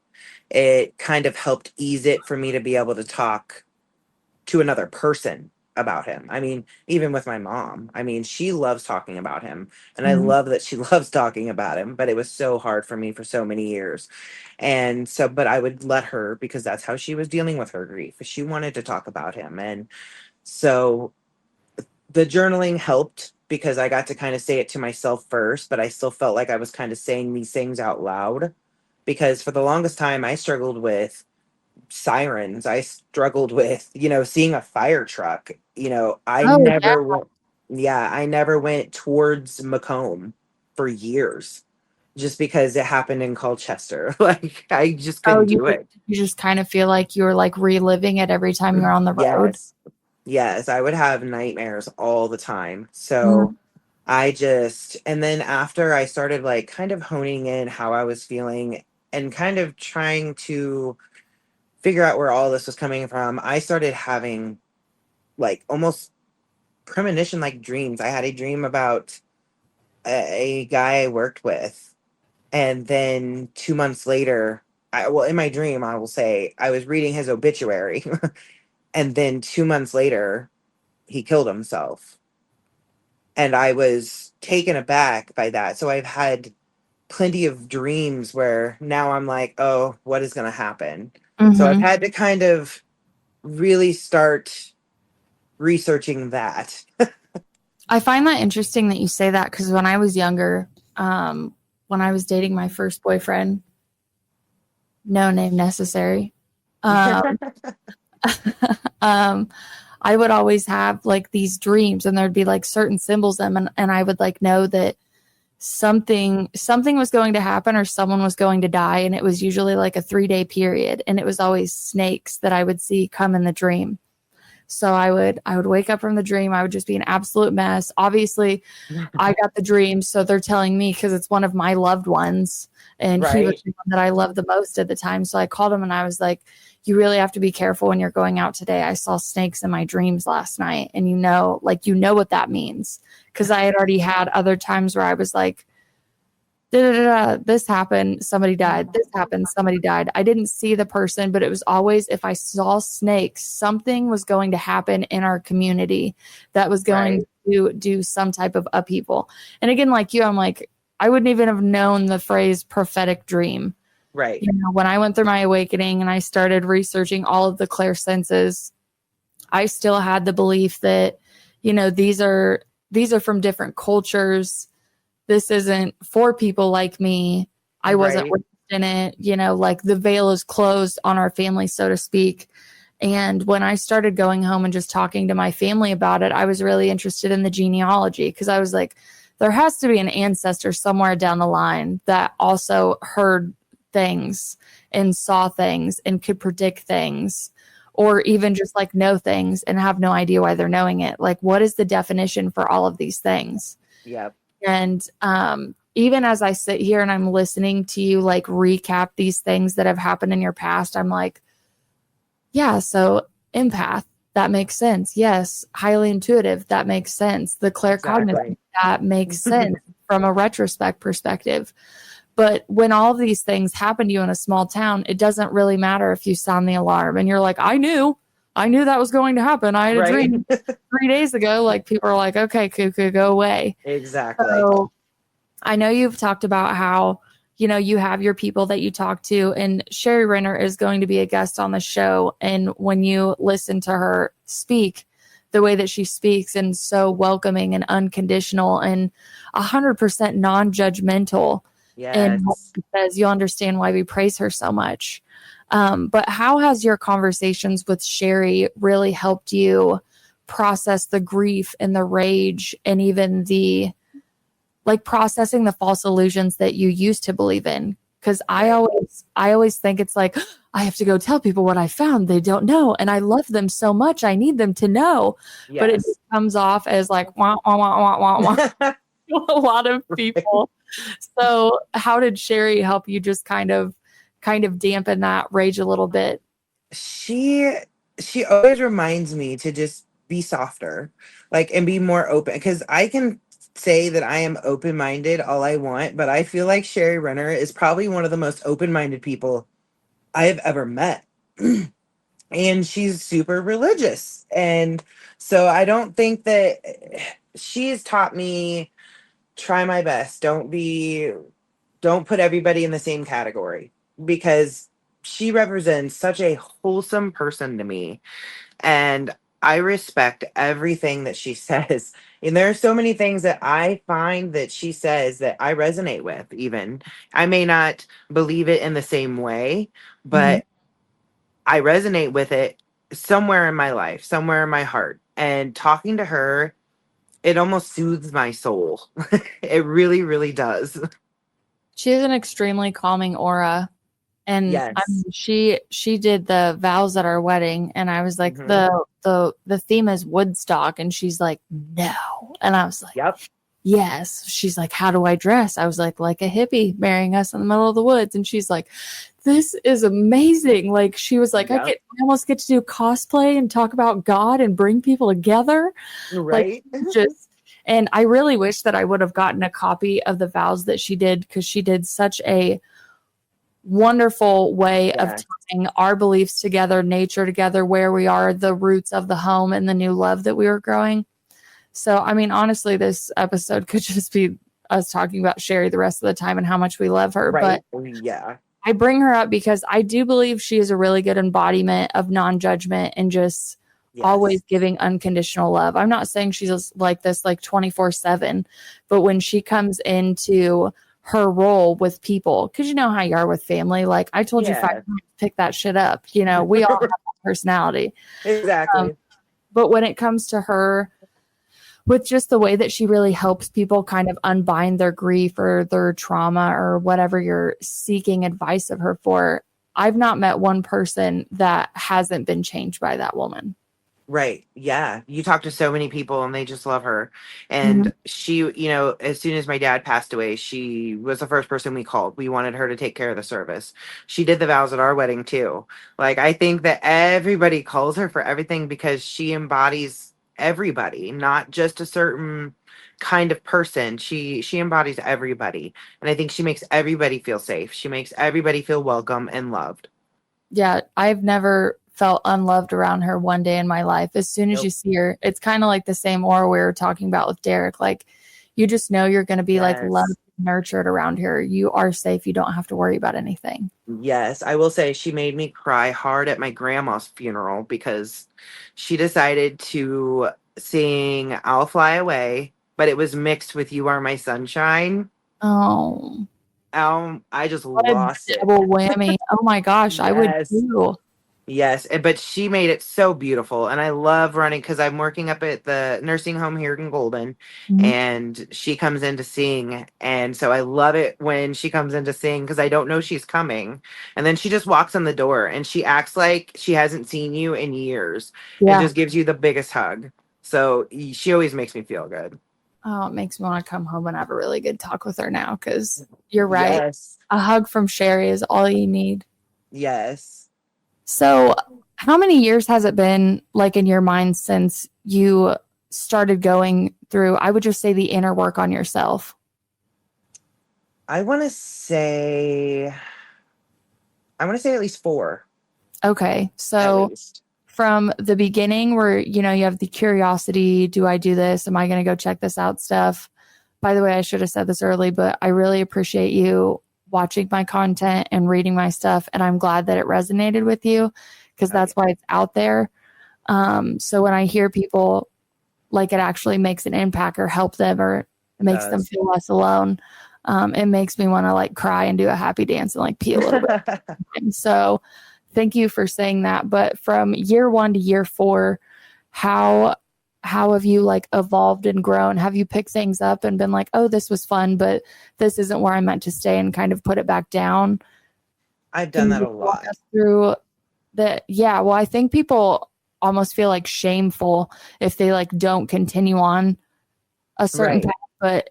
it kind of helped ease it for me to be able to talk to another person about him. I mean, even with my mom, I mean, she loves talking about him. And I Mhm. love that she loves talking about him, but it was so hard for me for so many years. And so, but I would let her because that's how she was dealing with her grief. She wanted to talk about him. And So the journaling helped because I got to kind of say it to myself first, but I still felt like I was kind of saying these things out loud because for the longest time I struggled with sirens. I struggled with, seeing a fire truck. I Oh, yeah. never went, yeah, I never went towards Macomb for years just because it happened in Colchester. Like, I just Oh, couldn't do it. you just kind of feel like you were like reliving it every time you're on the road. Yes. Yes. I would have nightmares all the time. So Mhm. and then after I started like kind of honing in how I was feeling and kind of trying to figure out where all this was coming from, I started having like almost premonition like dreams. I had a dream about a guy I worked with, and then 2 months later, in my dream, I will say I was reading his obituary, and then 2 months later, he killed himself, and I was taken aback by that. So I've had plenty of dreams where now I'm like, oh, what is going to happen? So I've Mhm. had to kind of really start researching that. I find that interesting that you say that because when I was younger, when I was dating my first boyfriend, no name necessary, um, um, I would always have like these dreams and there'd be like certain symbols in them and I would like know that something was going to happen or someone was going to die and it was usually like a 3-day period and it was always snakes that I would see come in the dream. So I would wake up from the dream. I would just be an absolute mess. Obviously, I got the dream, so they're telling me because it's one of my loved ones, and he was Right. the one that I loved the most at the time. So I called him and I was like, "You really have to be careful when you're going out today. I saw snakes in my dreams last night, and what that means." Because I had already had other times where I was like, this happened, somebody died. This happened, somebody died. I didn't see the person, but it was always if I saw snakes, something was going to happen in our community that was going Right. to do some type of upheaval. And again, like you, I'm like, I wouldn't even have known the phrase prophetic dream. Right. When I went through my awakening and I started researching all of the clairsenses, I still had the belief that, these are from different cultures. This isn't for people like me. I wasn't Right. raised in it, like the veil is closed on our family, so to speak. And when I started going home and just talking to my family about it, I was really interested in the genealogy because I was like, there has to be an ancestor somewhere down the line that also heard things and saw things and could predict things or even just like know things and have no idea why they're knowing it. Like, what is the definition for all of these things? Yep. And even as I sit here and I'm listening to you like recap these things that have happened in your past, I'm like, yeah, so empath, that makes sense. Yes, highly intuitive, that makes sense. The claircognizant, Exactly. that makes sense from a retrospect perspective. But when all of these things happen to you in a small town, it doesn't really matter if you sound the alarm and you're like, I knew that was going to happen. I had a Right. dream 3 days ago. Like people are like, okay, cuckoo, go away. Exactly. So I know you've talked about how, you have your people that you talk to, and Sherry Renner is going to be a guest on the show. And when you listen to her speak, the way that she speaks and so welcoming and unconditional and 100% non-judgmental and what Yes. she says, you'll understand why we praise her so much. But how has your conversations with Sherry really helped you process the grief and the rage and even the like processing the false illusions that you used to believe in? Because Right. I always think it's like I have to go tell people what I found. They don't know, and I love them so much. I need them to know, but it Yes. just comes off as like wah wah wah wah wah wah. A lot of people. So, how did Sherry help you just kind of dampen that rage a little bit? she she always reminds me to just be softer, like, and be more open, because I can say that I am open-minded all I want, but I feel like Sherry Renner is probably one of the most open-minded people I have ever met. And she's super religious, and so I don't think that she's taught me, try my best, don't put everybody in the same category, because she represents such a wholesome person to me. And I respect everything that she says. And there are so many things that I find that she says that I resonate with, even. I may not believe it in the same way, Mhm. but I resonate with it somewhere in my life, somewhere in my heart. And talking to her, it almost soothes my soul. It really, really does. She has an extremely calming aura. And I Yes. mean, she did the vows at our wedding, and I was like, Hmm. the theme is Woodstock, and she's like, no, and I was like, Yep. yes. She's like, how do I dress? I was like a hippie marrying us in the middle of the woods, and she's like, this is amazing. Like she was like, Yep. I almost get to do cosplay and talk about God and bring people together, like Right. just. And I really wish that I would have gotten a copy of the vows that she did because she did such a wonderful way of Yes. tying our beliefs together, nature together, where we are, the roots of the home, and the new love that we were growing. So, I mean, honestly, this episode could just be us talking about Sherry the rest of the time and how much we love her. But Right. Yeah. I bring her up because I do believe she is a really good embodiment of non judgment and just always Yes. giving unconditional love. I'm not saying she's like this like 24/7, but when she comes into her role with people, because you know how you are with family. Like I told you 5 Yeah. times, pick that shit up. You know, we all have that personality. Um, Exactly. but when it comes to her, with just the way that she really helps people kind of unbind their grief or their trauma or whatever you're seeking advice of her for, I've not met one person that hasn't been changed by that woman. Right. Yeah. You talk to so many people and they just love her. Mhm. And she, as soon as my dad passed away, she was the first person we called. We wanted her to take care of the service. She did the vows at our wedding too. Like, I think that everybody calls her for everything because she embodies everybody, not just a certain kind of person. She embodies everybody. And I think she makes everybody feel safe. She makes everybody feel welcome and loved. Yeah, I've never felt unloved around her one day in my life. As soon as you Nope. see her, it's kind of like the same aura we were talking about with Derek. Like, you just know you're going to be like loved, Yes. nurtured around her. You are safe. You don't have to worry about anything. Yes, I will say she made me cry hard at my grandma's funeral because she decided to sing I'll Fly Away, but it was mixed with You Are My Sunshine. Oh, I just what a lost it. double whammy. Oh my gosh, I would Yes. too. Yes, but she made it so beautiful, and I love running because I'm working up at the nursing home here in Golden, Mhm. and she comes in to sing, and so I love it when she comes in to sing because I don't know she's coming, and then she just walks in the door and she acts like she hasn't seen you in years, and Yeah. just gives you the biggest hug. So she always makes me feel good. Oh, it makes me want to come home and have a really good talk with her now because you're right. Yes, A hug from Sherry is all you need. yes. So, how many years has it been, like in your mind, since you started going through, I would just say, the inner work on yourself? I want to say, at least four, Okay. at So, least. from the beginning, where, you have the curiosity, do I do this? Am I going to go check this out stuff? By the way, I should have said this early, but I really appreciate you watching my content and reading my stuff. And I'm glad that it resonated with you because Oh that's yeah, why it's out there. So when I hear people like it actually makes an impact or help them or it makes them does. feel less alone, it makes me want to like cry and do a happy dance and like pee a little bit. And so thank you for saying that. But from year 1 to year 4, how have you like evolved and grown? Have you picked things up and been like, oh, this was fun, but this isn't where I'm meant to stay, and kind of put it back down? I've Can done you that a just walk lot. us through that? Yeah, well, I think people almost feel like shameful if they like don't continue on a certain Right. path, but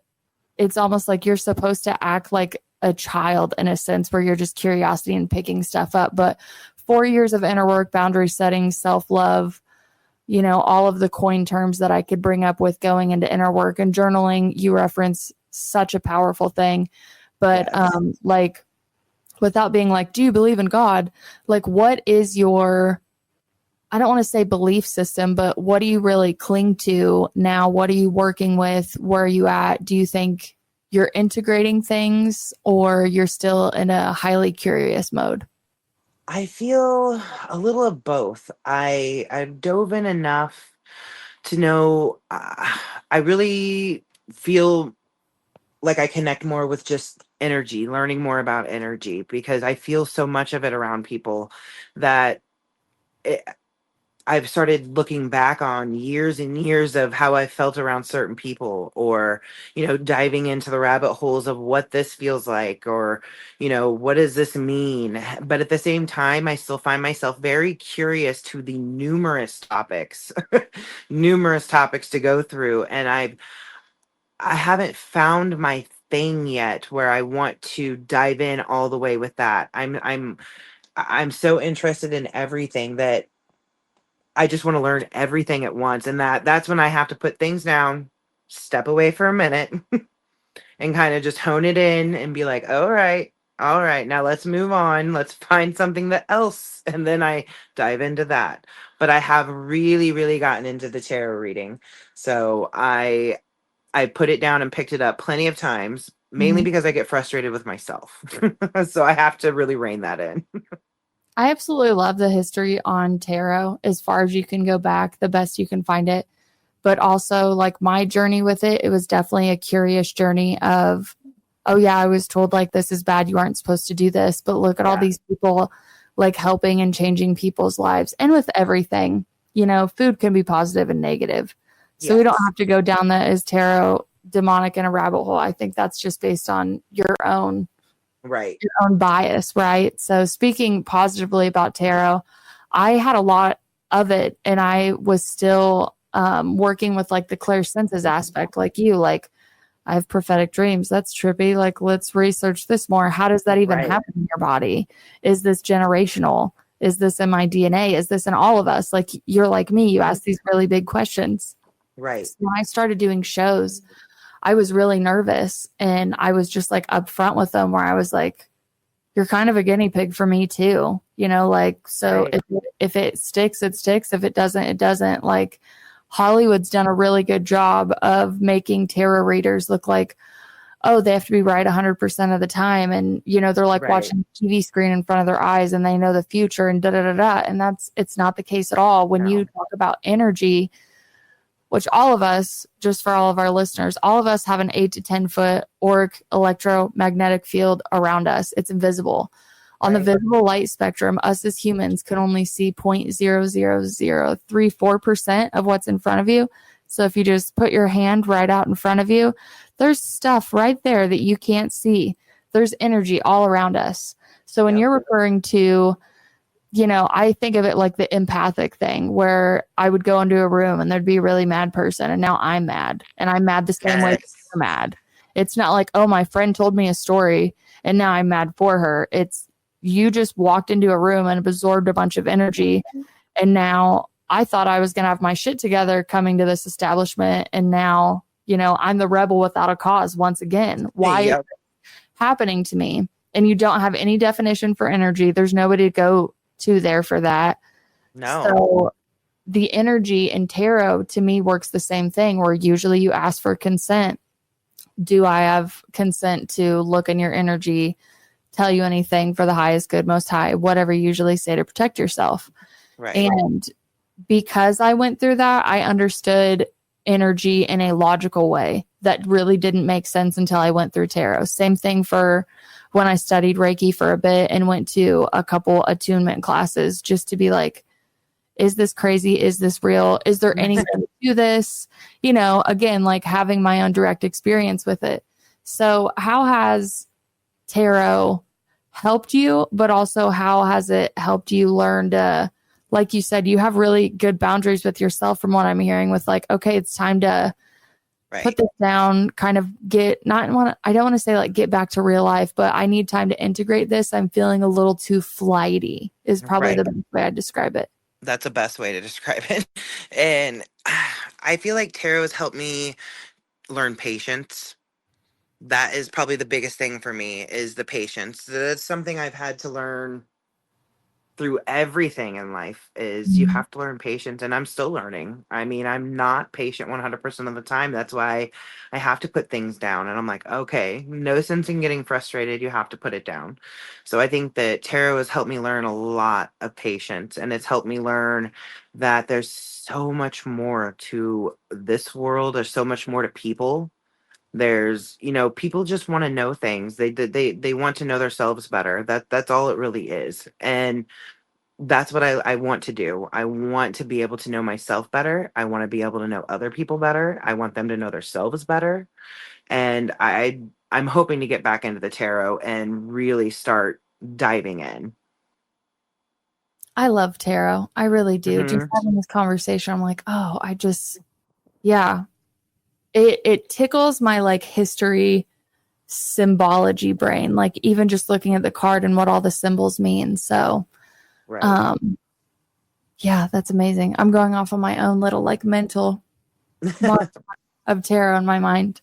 it's almost like you're supposed to act like a child in a sense where you're just curiosity and picking stuff up. But 4 years of inner work, boundary setting, self-love, all of the coin terms that I could bring up with going into inner work and journaling, you reference such a powerful thing. But Yes. like without being like, do you believe in God? Like, what is your, I don't want to say belief system, but what do you really cling to now? What are you working with? Where are you at? Do you think you're integrating things or you're still in a highly curious mode? I feel a little of both. I've dove in enough to know I really feel like I connect more with just energy, learning more about energy because I feel so much of it around people that it, I've started looking back on years and years of how I felt around certain people, or, diving into the rabbit holes of what this feels like, or, what does this mean? But at the same time, I still find myself very curious to the numerous topics, numerous topics to go through. And I haven't found my thing yet where I want to dive in all the way with that. I'm so interested in everything that I just want to learn everything at once, and that's when I have to put things down, step away for a minute, and kind of just hone it in and be like, all right, now let's move on. Let's find something that else, and then I dive into that. But I have really, really gotten into the tarot reading, so I put it down and picked it up plenty of times, mainly Mhm. because I get frustrated with myself, so I have to really rein that in. I absolutely love the history on tarot as far as you can go back, the best you can find it. But also, like my journey with it, it was definitely a curious journey of, oh, yeah, I was told like this is bad. You aren't supposed to do this. But look at all Yeah. these people like helping and changing people's lives. And with everything, food can be positive and negative. So we don't Yes. have to go down that as tarot demonic in a rabbit hole. I think that's just based on Right. your own bias, right? So speaking positively about tarot, I had a lot of it and I was still working with like the clairsenses aspect, like you, like I have prophetic dreams. That's trippy. Like, let's research this more. How does that even Right. happen in your body? Is this generational? Is this in my DNA? Is this in all of us? Like, you're like me, you ask these really big questions. Right. So when I started doing shows, I was really nervous and I was just like upfront with them where I was like, you're kind of a guinea pig for me too. Like, so Right. if it sticks, it sticks. If it doesn't, it doesn't. Like, Hollywood's done a really good job of making tarot readers look like, oh, they have to be right 100% of the time. And, they're like Right. watching a TV screen in front of their eyes and they know the future and da da da da. And it's not the case at all. When you No. talk about energy, which all of us, just for all of our listeners, all of us have an 8 to 10 foot auric electromagnetic field around us. It's invisible. On the Right. visible light spectrum, us as humans can only see 0.00034% of what's in front of you. So if you just put your hand right out in front of you, there's stuff right there that you can't see. There's energy all around us. So when Yep. you're referring to, I think of it like the empathic thing where I would go into a room and there'd be a really mad person and now I'm mad and I'm mad the same way that Yes. you're mad. It's not like, oh, my friend told me a story and now I'm mad for her. It's you just walked into a room and absorbed a bunch of energy and now I thought I was going to have my shit together coming to this establishment and now, I'm the rebel without a cause once again. Why is Yep. it happening to me? And you don't have any definition for energy. There's nobody to go to there for that. No. So the energy in tarot to me works the same thing where usually you ask for consent. Do I have consent to look in your energy, tell you anything for the highest good, most high, whatever you usually say to protect yourself? Right. And because I went through that, I understood energy in a logical way that really didn't make sense until I went through tarot. Same thing for when I studied Reiki for a bit and went to a couple attunement classes just to be like, is this crazy? Is this real? Is there any way to do this? Again, like having my own direct experience with it. So, how has tarot helped you, but also how has it helped you learn to, like you said, you have really good boundaries with yourself from what I'm hearing with like, okay, it's time to put Right. this down, kind of get not want I don't want to say like get back to real life, but I need time to integrate this. I'm feeling a little too flighty is probably the Right. best way I'd describe it. That's the best way to describe it. And I feel like tarot has helped me learn patience. That is probably the biggest thing for me is the patience. That's something I've had to learn through everything in life is you have to learn patience, and I'm still learning. I mean, I'm not patient 100% of the time. That's why I have to put things down, and I'm like, okay, no sense in getting frustrated. You have to put it down. So I think that tarot has helped me learn a lot of patience, and it's helped me learn that there's so much more to this world. There's so much more to people. There's, people just want to know things. They want to know themselves better. That's all it really is. And that's what I want to do. I want to be able to know myself better. I want to be able to know other people better. I want them to know themselves better. And I'm hoping to get back into the tarot and really start diving in. I love tarot. I really do. Just Hmm. having this conversation, I'm like, oh, yeah, it tickles my like history symbology brain, like even just looking at the card and what all the symbols mean. So, Right. um, yeah, that's amazing. I'm going off on my own little like mental model of tarot in my mind.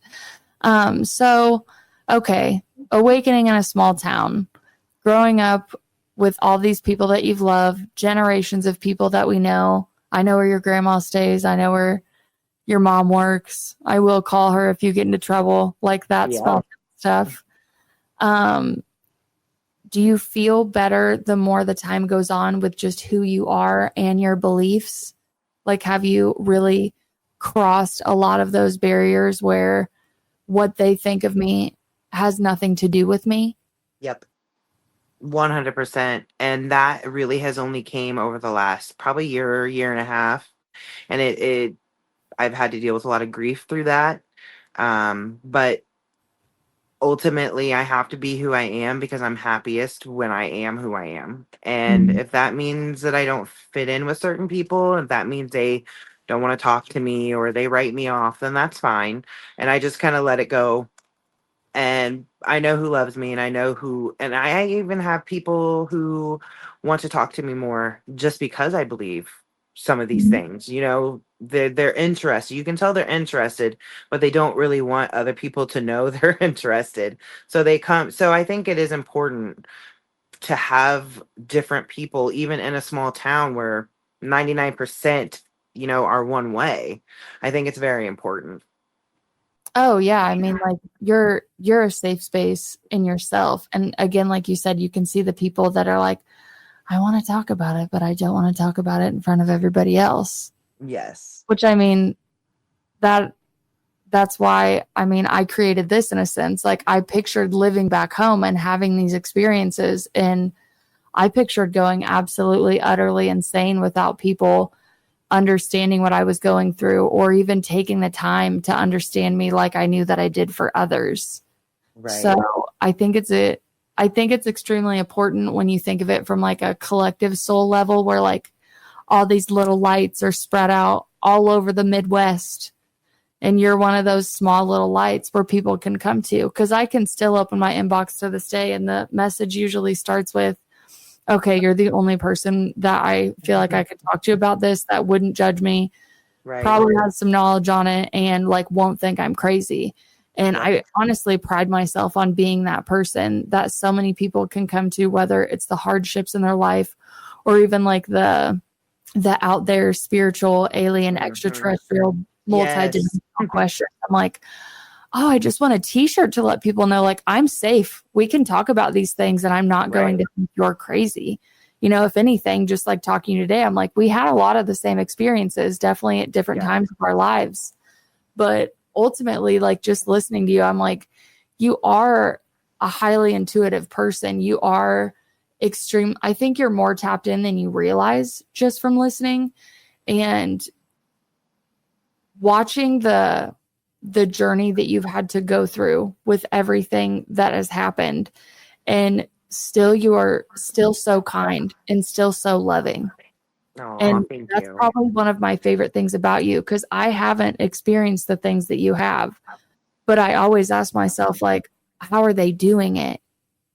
So okay, awakening in a small town, growing up with all these people that you've loved, generations of people that we know. I know where your grandma stays. I know where your mom works. I will call her if you get into trouble, like that Yeah. small stuff. Um, do you feel better the more the time goes on with just who you are and your beliefs? Like, have you really crossed a lot of those barriers where what they think of me has nothing to do with me? Yep. 100%. And that really has only came over the last probably year and a half. And I've had to deal with a lot of grief through that. But ultimately I have to be who I am because I'm happiest when I am who I am. And Mhm. if that means that I don't fit in with certain people, if that means they don't want to talk to me or they write me off, then that's fine. And I just kind of let it go. And I know who loves me, and I know who, and I even have people who want to talk to me more just because I believe some of these Mhm. things. They're interested. You can tell they're interested, but they don't really want other people to know they're interested. So they come. So I think it is important to have different people, even in a small town where 99%, are one way. I think it's very important. Oh yeah, I mean like you're a safe space in yourself. And again, like you said, you can see the people that are like, I want to talk about it, but I don't want to talk about it in front of everybody else. Yes. Which I mean, that that's why I mean I created this in a sense. Like I pictured living back home and having these experiences, and I pictured going absolutely utterly insane without people understanding what I was going through or even taking the time to understand me like I knew that I did for others. So Right. I think it's extremely important when you think of it from like a collective soul level where like all these little lights are spread out all over the Midwest, and you're one of those small little lights where people can come to. Because I can still open my inbox to this day, and the message usually starts with, okay, you're the only person that I feel like I could talk to about this that wouldn't judge me, Right. probably has some knowledge on it, and like won't think I'm crazy. And Yep. I honestly pride myself on being that person that so many people can come to, whether it's the hardships in their life or even like the out there spiritual alien Hmm. extraterrestrial Yes. multi-dimensional questions. I'm like, oh, I just want a t-shirt to let people know like I'm safe. We can talk about these things and I'm not going Right. to think you're crazy. If anything, just like talking today, I'm like, we had a lot of the same experiences, definitely at different Yeah. times of our lives. But ultimately, like just listening to you, I'm like, you are a highly intuitive person. You are extreme. I think you're more tapped in than you realize just from listening. And watching the journey that you've had to go through with everything that has happened, and still you are still so kind and still so loving. Oh, And thank that's you. probably one of my favorite things about you, because I haven't experienced the things that you have, but I always ask myself like, how are they doing it?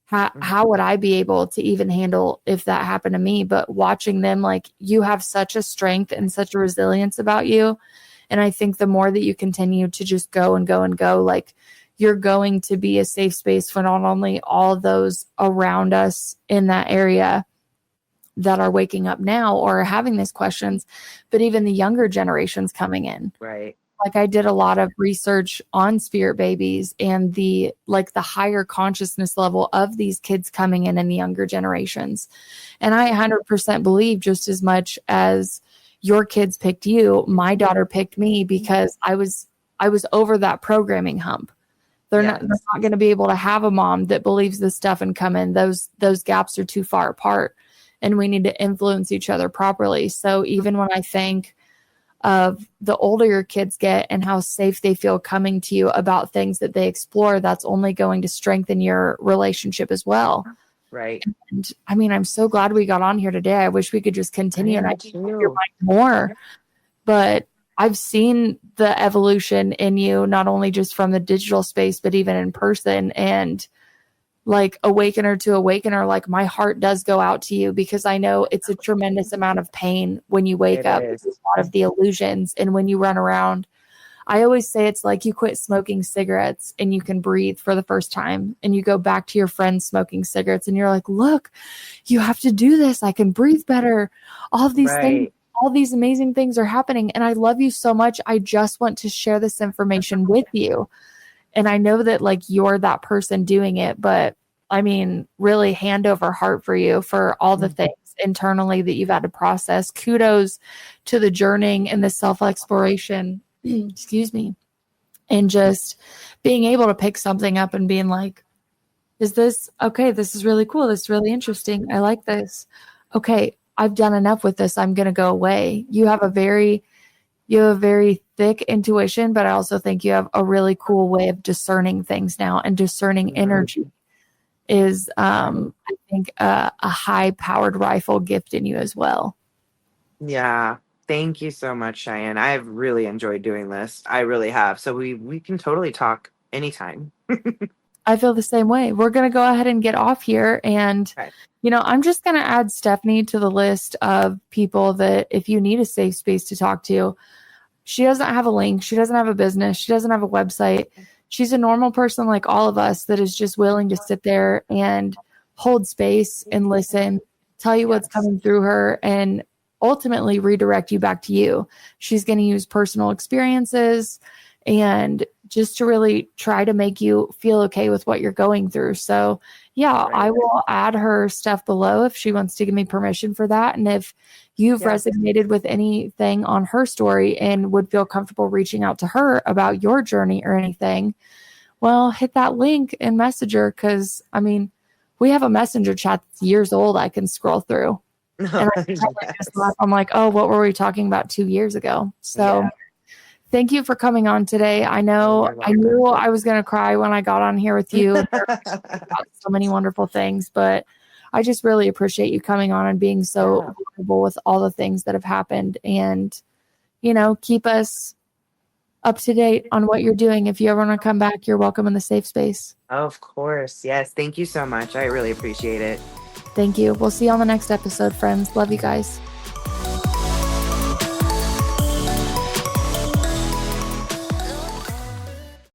How would I be able to even handle if that happened to me? But watching them, like, you have such a strength and such a resilience about you. And I think the more that you continue to just go and go and go, like, you're going to be a safe space for not only all those around us in that area, that are waking up now or are having these questions, but even the younger generations coming in. Right. Like I did a lot of research on spirit babies and the higher consciousness level of these kids coming in the younger generations. And I 100% believe, just as much as your kids picked you, my daughter picked me because I was over that programming hump. They're Yes. not going to be able to have a mom that believes this stuff and come in. Those gaps are too far apart, and we need to influence each other properly. So even when I think of the older your kids get and how safe they feel coming to you about things that they explore, that's only going to strengthen your relationship as well. Right. And I mean, I'm so glad we got on here today. I wish we could just continue and I can hear your mind more. But I've seen the evolution in you, not only just from the digital space, but even in person. And like awakener to awakener, like my heart does go out to you because I know it's a tremendous amount of pain when you wake up. It's a lot of the illusions. And when you run around, I always say it's like you quit smoking cigarettes and you can breathe for the first time, and you go back to your friends smoking cigarettes and you're like, look, you have to do this. I can breathe better. All of these things, all these amazing things are happening. And I love you so much. I just want to share this information with you. And I know that like you're that person doing it, but I mean, really hand over heart for you for all the things internally that you've had to process. Kudos to the journeying and the self-exploration, excuse me, and just being able to pick something up and being like, is this okay? This is really cool. This is really interesting. I like this. Okay, I've done enough with this. I'm going to go away. You have a very thick intuition, but I also think you have a really cool way of discerning things now, and discerning energy is, I think, a high-powered rifle gift in you as well. Yeah. Thank you so much, Cheyenne. I've really enjoyed doing this. I really have. So we can totally talk anytime. I feel the same way. We're going to go ahead and get off here. And, I'm just going to add Stephanie to the list of people that if you need a safe space to talk to, she doesn't have a link. She doesn't have a business. She doesn't have a website. She's a normal person like all of us that is just willing to sit there and hold space and listen, tell you what's coming through her, and ultimately redirect you back to you. She's going to use personal experiences and just to really try to make you feel okay with what you're going through. So I will add her stuff below if she wants to give me permission for that. And if you've resonated with anything on her story and would feel comfortable reaching out to her about your journey or anything, well, hit that link and message her. Cause I mean, we have a messenger chat that's years old I can scroll through. And I'm like, oh, what were we talking about 2 years ago? So thank you for coming on today. I knew I was going to cry when I got on here with you. About so many wonderful things, but I just really appreciate you coming on and being so vulnerable with all the things that have happened, and, keep us up to date on what you're doing. If you ever want to come back, you're welcome in the safe space. Of course. Yes. Thank you so much. I really appreciate it. Thank you. We'll see you on the next episode, friends. Love you guys.